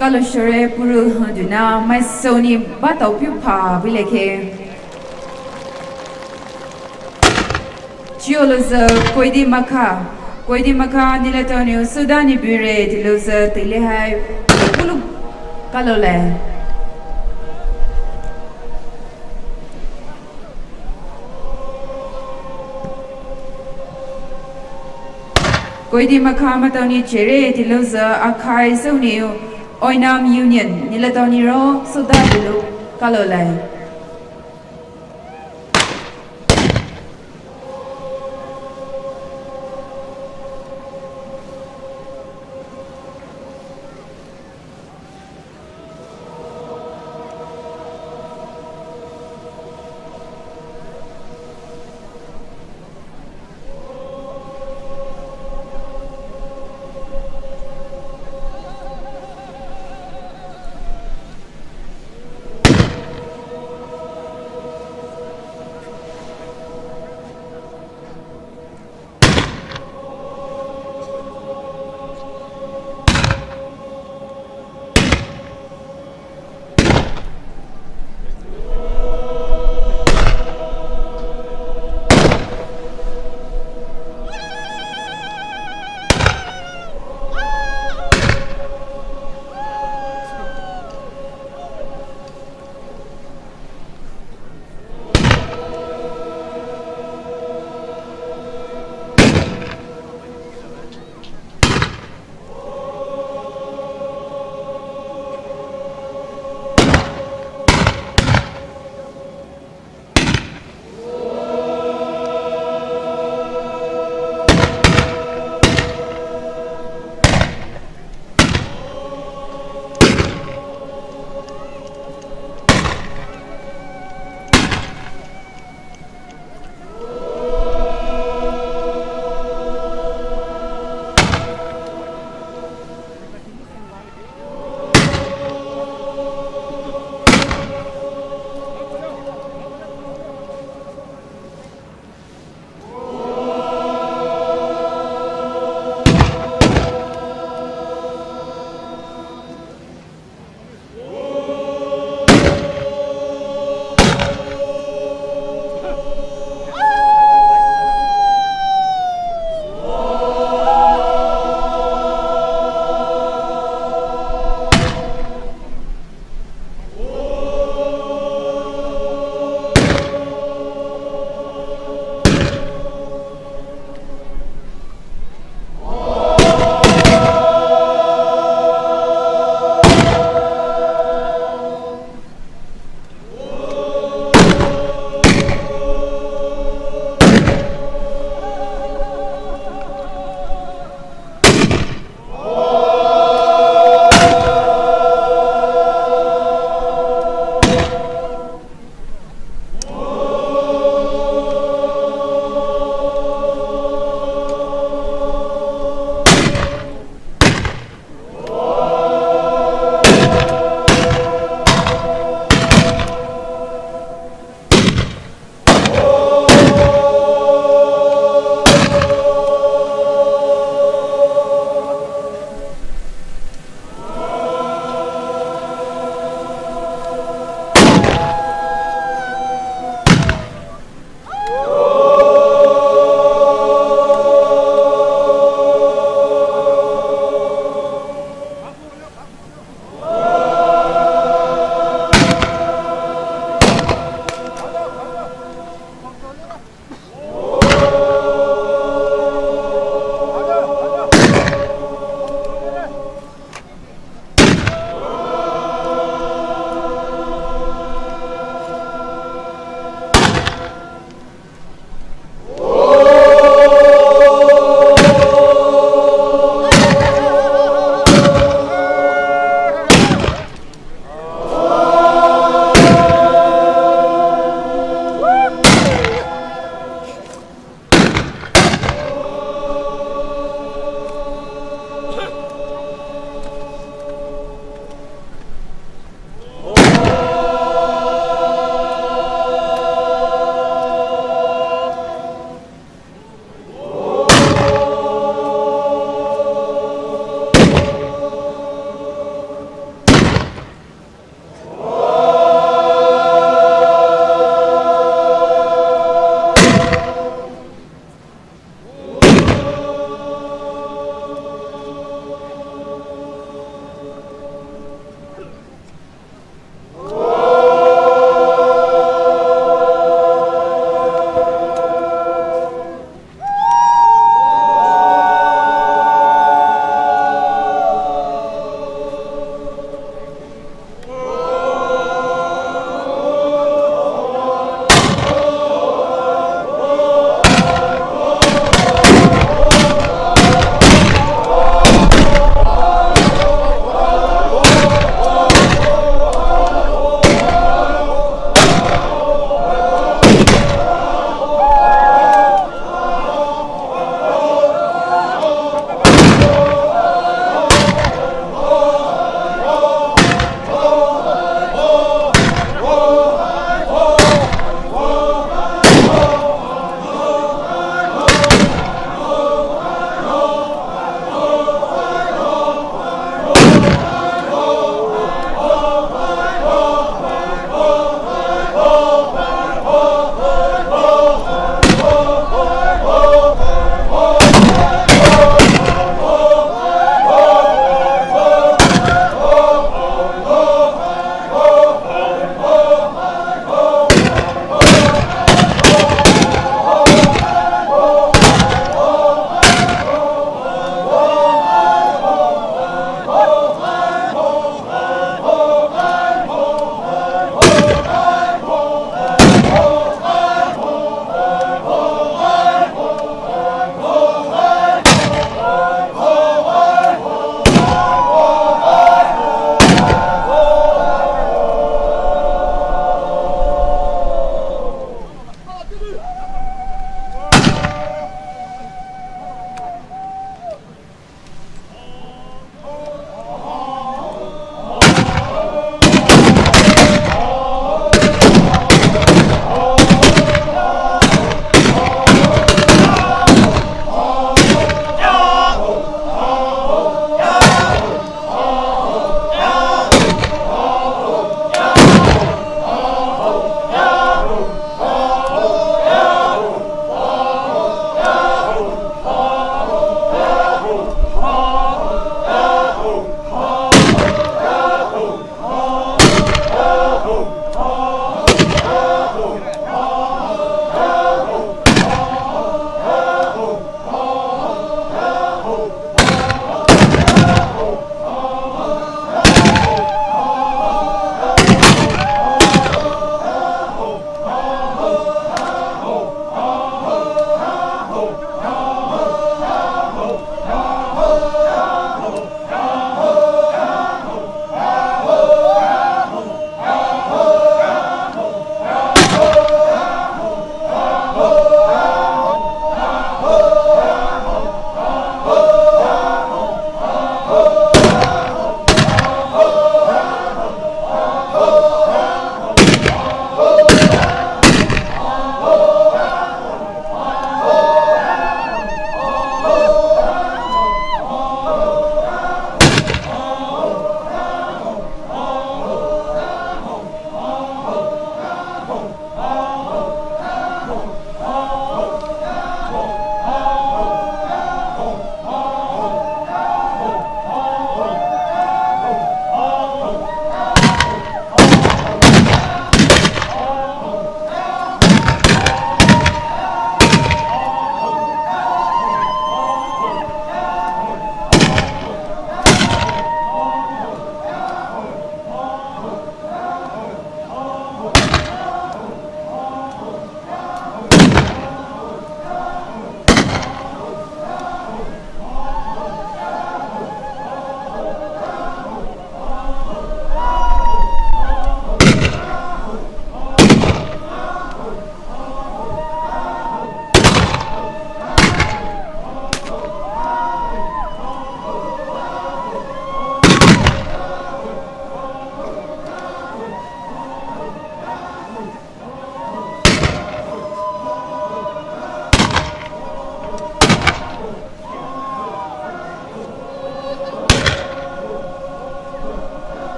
Kaloshere Purul Duna, my Sony Bato Pupa Vileke. Chiolosa Koidi Maka, Koidi Maka, Nilatonio, Sudani Bure, Tilosa, Tilehai, Pulu Kalole. Koidi Maka Matoni Chere, Tilosa, Akai Sonio, Oinam Union, Nilatoniro, Sudani Kalole.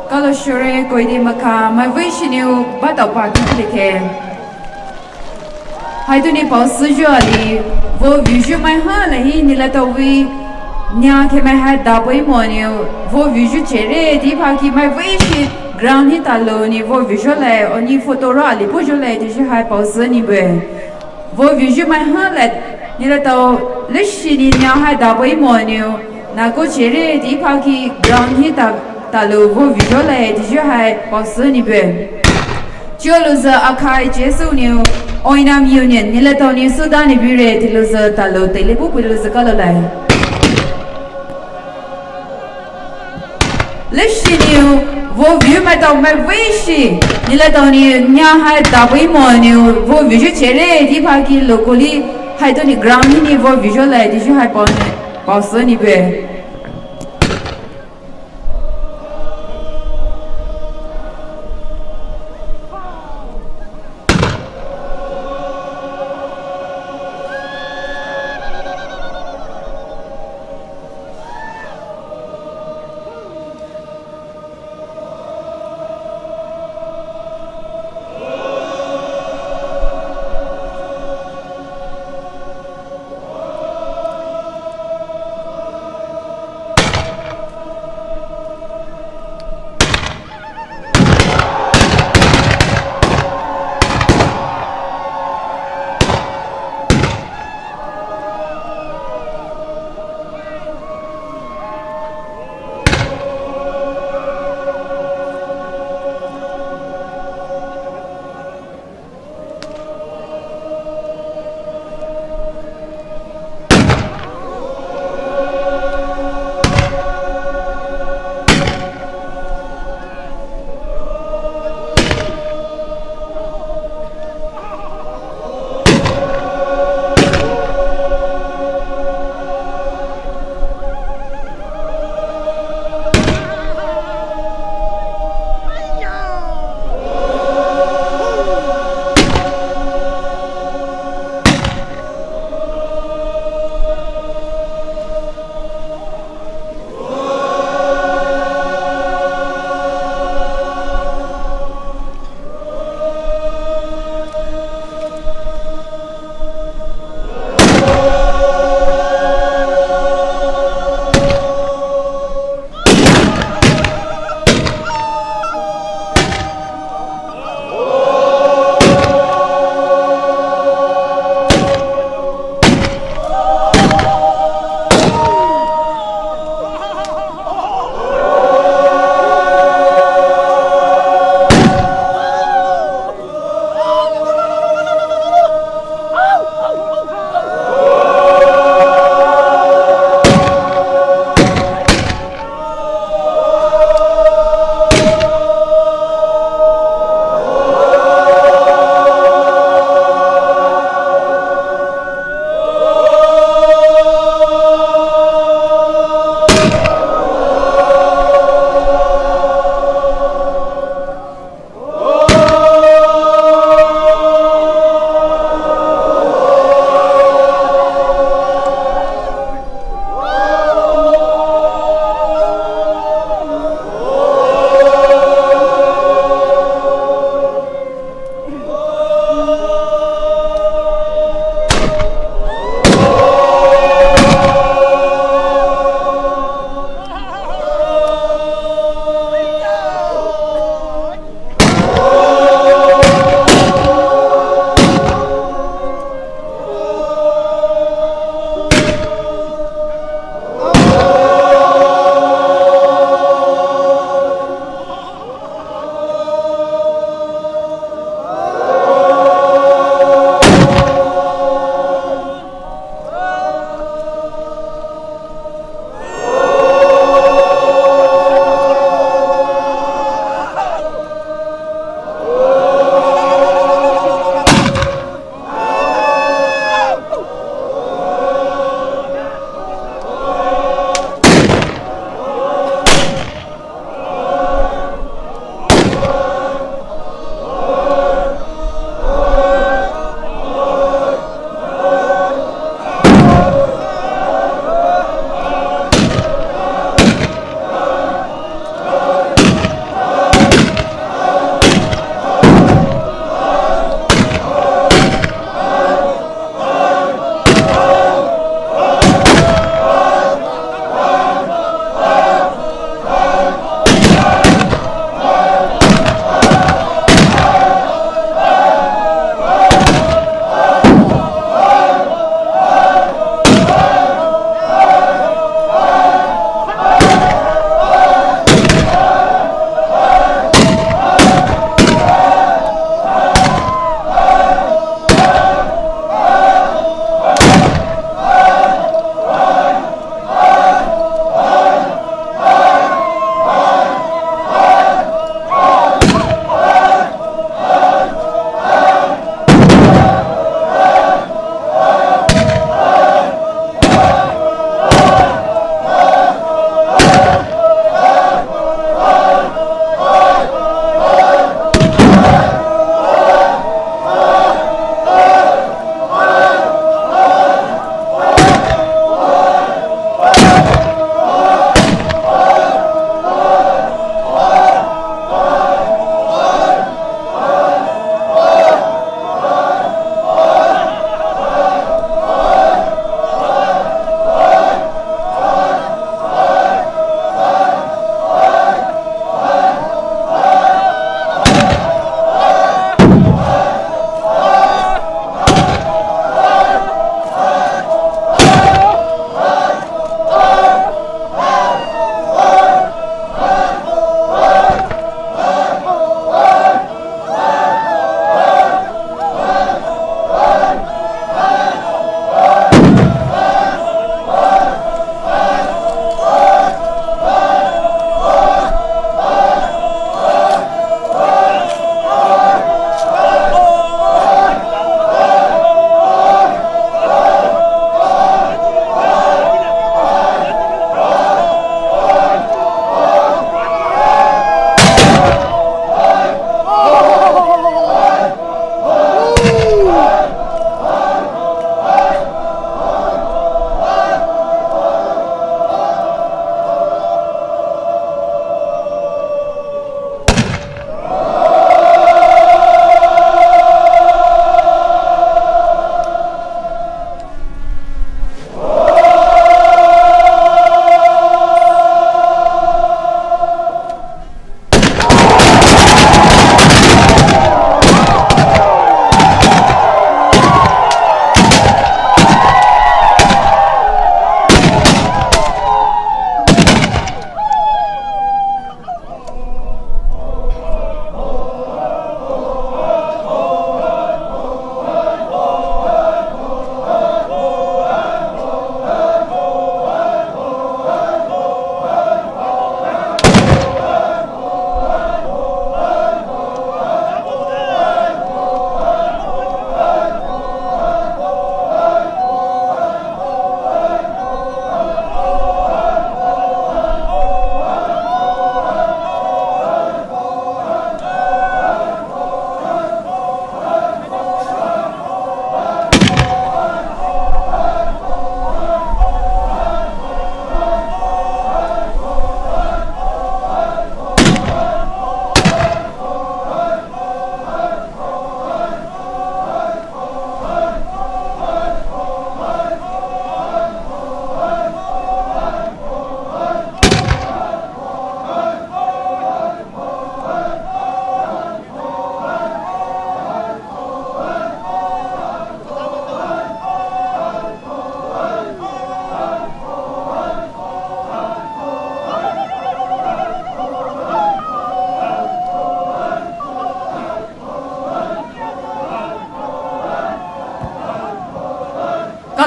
Kalau sore koi di maka mai wei shiniu batau pa ki ke. Hai tu ni pau su jo ali vo visual mai ha la hi ni la to wi nya ke mai ha da boi mo ni vo visual chere di pa ki mai wei shi ground hi ta lo ni vo visual lai oni photo ra ali po jo lai di shi hai pau su ni be vo visual mai ha la ni la to le shi ni nya ha da boi mo ni na ko chere di pa ki ground hi ta lo vo visual lai di shi hai pau su ni be jo lo za akai jesu ni Oinam Union, Nilatoni Sudan, Bure, Tiluza, Talo, Telepu, Piluza Kalolai. Lishinu, Vo view my dog, my wishi, Nilatoni, Nyaha, Dabimonu, Vo Viju Chere, Dipaki, locally, Haitoni Gramini, Vo Visual, did you have Boston, Ibe?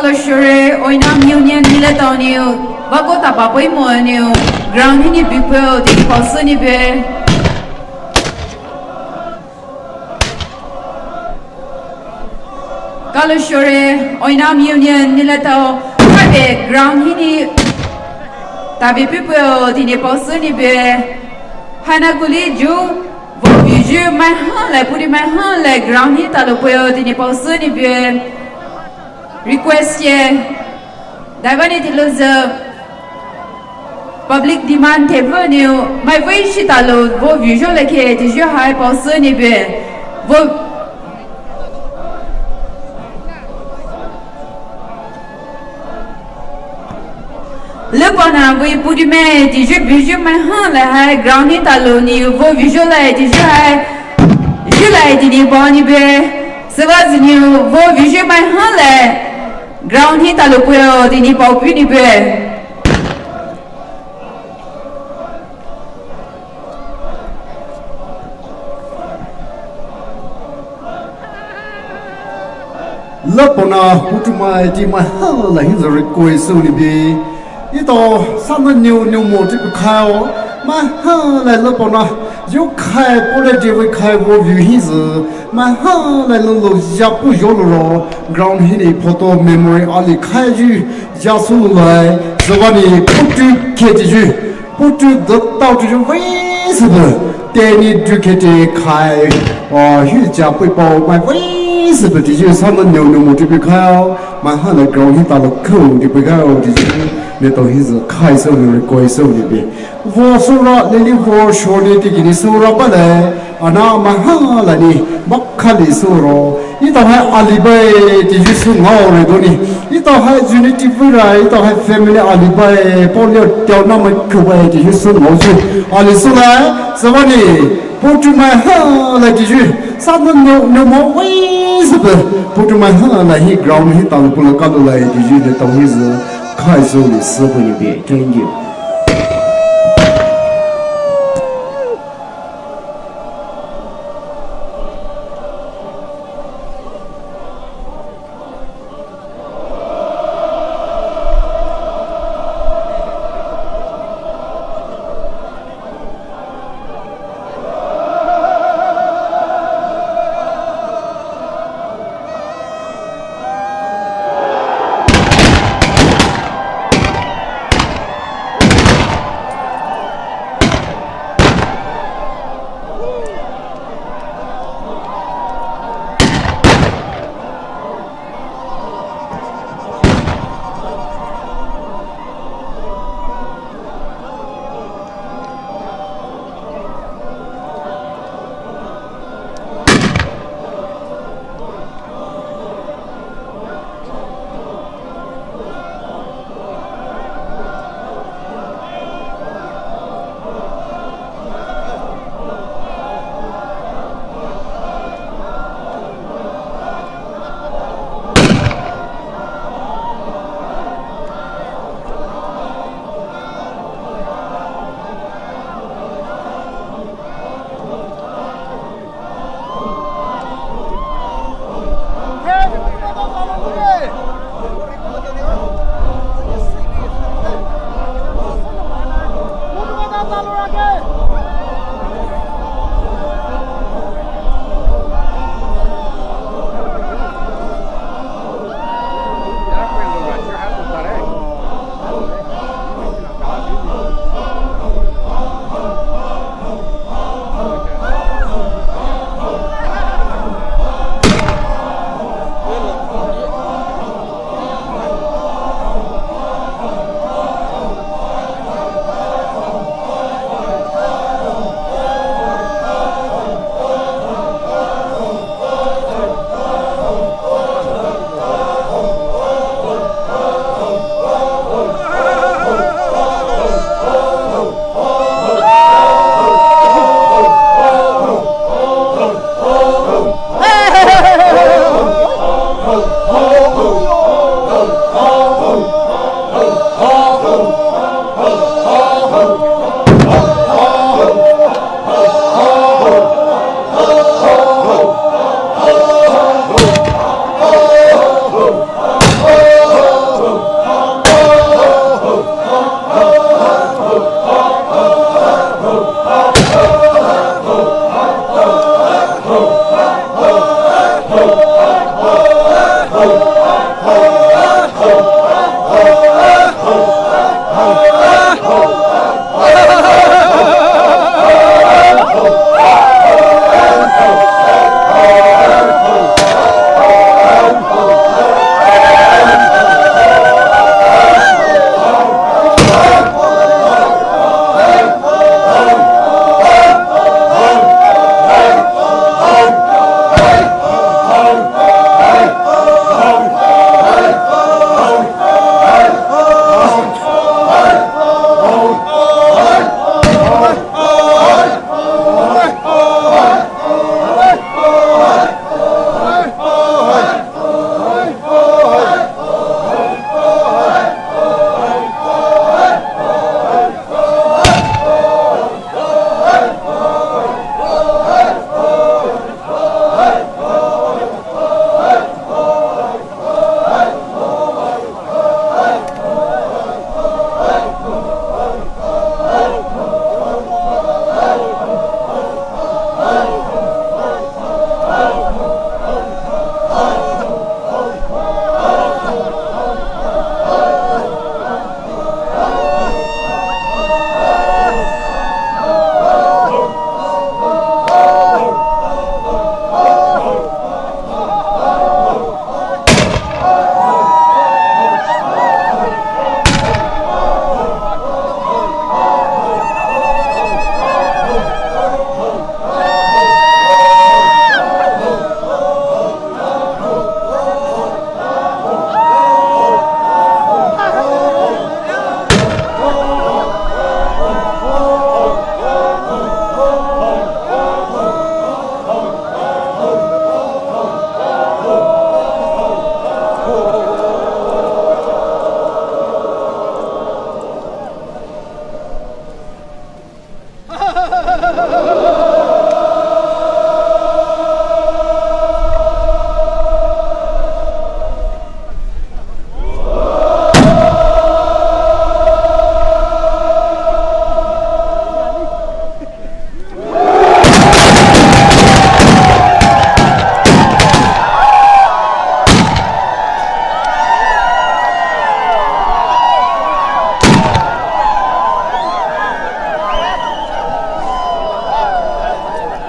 Kaloshure Oinam Union Miletonio Bagota Papoi Moanio Ground Hini Bipo the Posuni Be Kaloshure Oinam Union Mileto Tabe Ground Hini Tabe Pipo the Posuni Be Hanaguli Ju Viju my hand like putting my hand like ground hit at the poil in the Posuni Be request ye Divinity loser public demand revenue my wish it alone vo visual like it is your high Posuni Be vo Lepaona we put him at the visual my hand like high ground hit alone you vo visual like it is your high July did Bonnie Bear so was new vo visual my hand like ground hit alopuo the Nipo Pini Bear Lepaona Poumai di my hell like his request so be ito some new more to cow my hell like Lepaona you kai polity we kai wo view his my hell like lo japu yolo ground hini photo memory ali kai ju jasu lai zawani putu keju putu the tao ju ways they need to get kai or hu japu po my ways but you some new more to cow my hell like ground hit all cool to go little his kai so request so be vo sura lili vo shorty tikini sura bale ana mahala ni makhali suro ito ha alibai ti jisu ngore doni ito ha unity pura ito ha family alibai polio tona ma kubai ti jisu ngoju ali sura sabani Poumai hala ti ju sadan no more ways Poumai hala hi ground hit all pula kalula ti ju de to his kai so ni sabani be thank you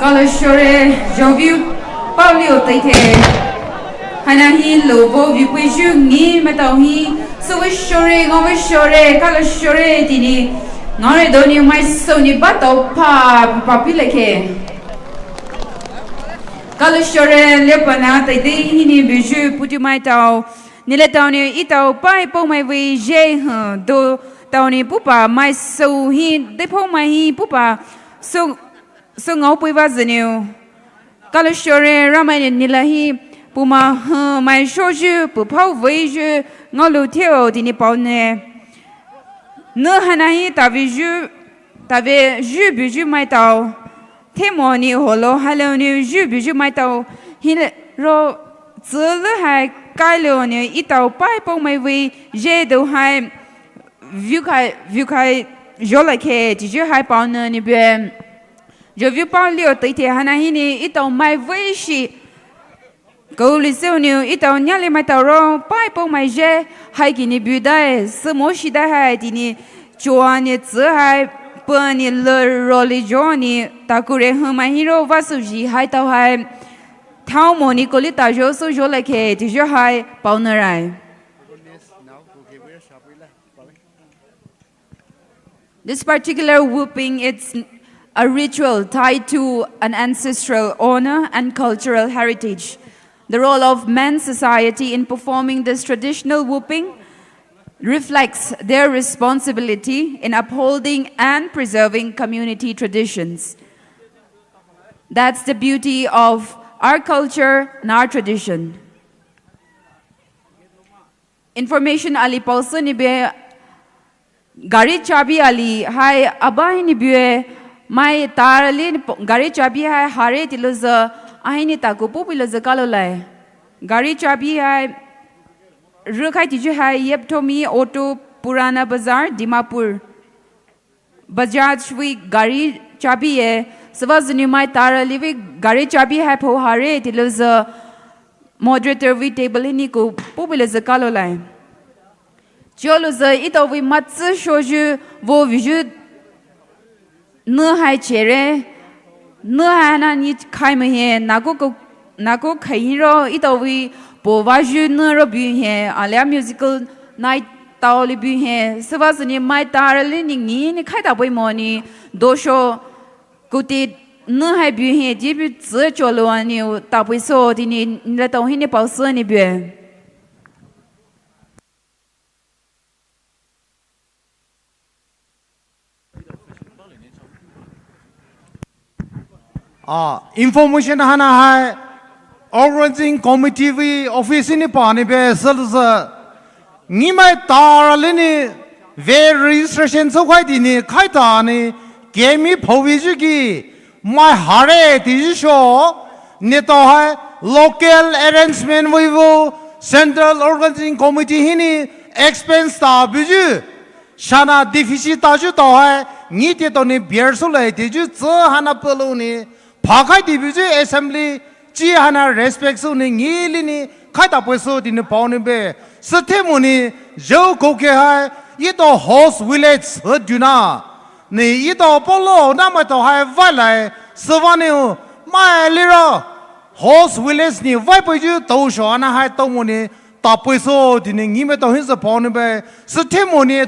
Kalashore Joviu Paulio Teithe Hanahi Lobo Vipuju Ni Matahi Suwishore Govishore Kalashore Dini Nore Doni my Sony Bato Pa Papileke Kalashore Lepaona Teithe Hini Biju Putumai Tao Niletoni Ito Pai Poumai Vi Je Do Tawni Pupa my so he de Poumai Pupa so ngau pui va zeniu Kalashore ramai nilahi puma mai shoju pu pau vei ju ngau lu theo dini pau ne ne hanahi tave ju biju mai tau temoni holo haloni ju biju mai tau hin ro zele hai kai lo ne itau pai pau mai vei je do hai vu kai jolake ti ju hai pau ne ni bien Je veux parler au Teithe Hanahini, itau mai vishi. Go liseu itau nyale mai taro, pai po mai je, hai kini budai, semoshi da hai dini, joani zi hai, pani le roli joani, takure huma hiro vasuji hai tau hai, tau moni kolita jo so jo leke, ti jo hai, paunarai. This particular whooping, it's a ritual tied to an ancestral honor and cultural heritage. The role of men's society in performing this traditional whooping reflects their responsibility in upholding and preserving community traditions. That's the beauty of our culture and our tradition. Information ali pausa ni be gari chabi ali hai abai ni be mai tarali gari chabi hai hare tiloza ahini taku pupiloza kalolai gari chabi hai rukai tiju hai yeptomi auto purana bazaar dimapur bajaj shwi gari chabi hai savazuni mai tarali vi gari chabi hai pho hare tiloza moderator vi table ni ko pupiloza kalolai choloza ito vi matsu shoju vo viju ne hai chere ne hai na ni khai me he nako khai ro ito vi po va ju ne ro bi he alia musical night taoli bi he savazuni mai tarali ni khai da boi mo ni dosho kuti ne hai bi he ji bi zi cholo ani ta boi so di ni la tong hi ni pao se ni bi information hana hai organizing committee vi office ni pani be salza ni mai tarali ni ve registration so khai di ni khai ta ni gemi phowi ji ki mai hare ti sho ne to hai local arrangement we will central organizing committee hini expense ta biju shana deficit ta ju to hai ni te to ni bier so lai ti ju zo hana polo ni Pakai di biju assembly ji hana respect so ni ngili ni khai ta poiso di ni pau ni be sathe muni jo ko ke hai ye to host village duna ni ye to polo na ma to hai vai lai savane ho mai liro host village ni vai poju to sho na hai to muni ta poiso di ni ngi me to hin sa pau ni be sathe muni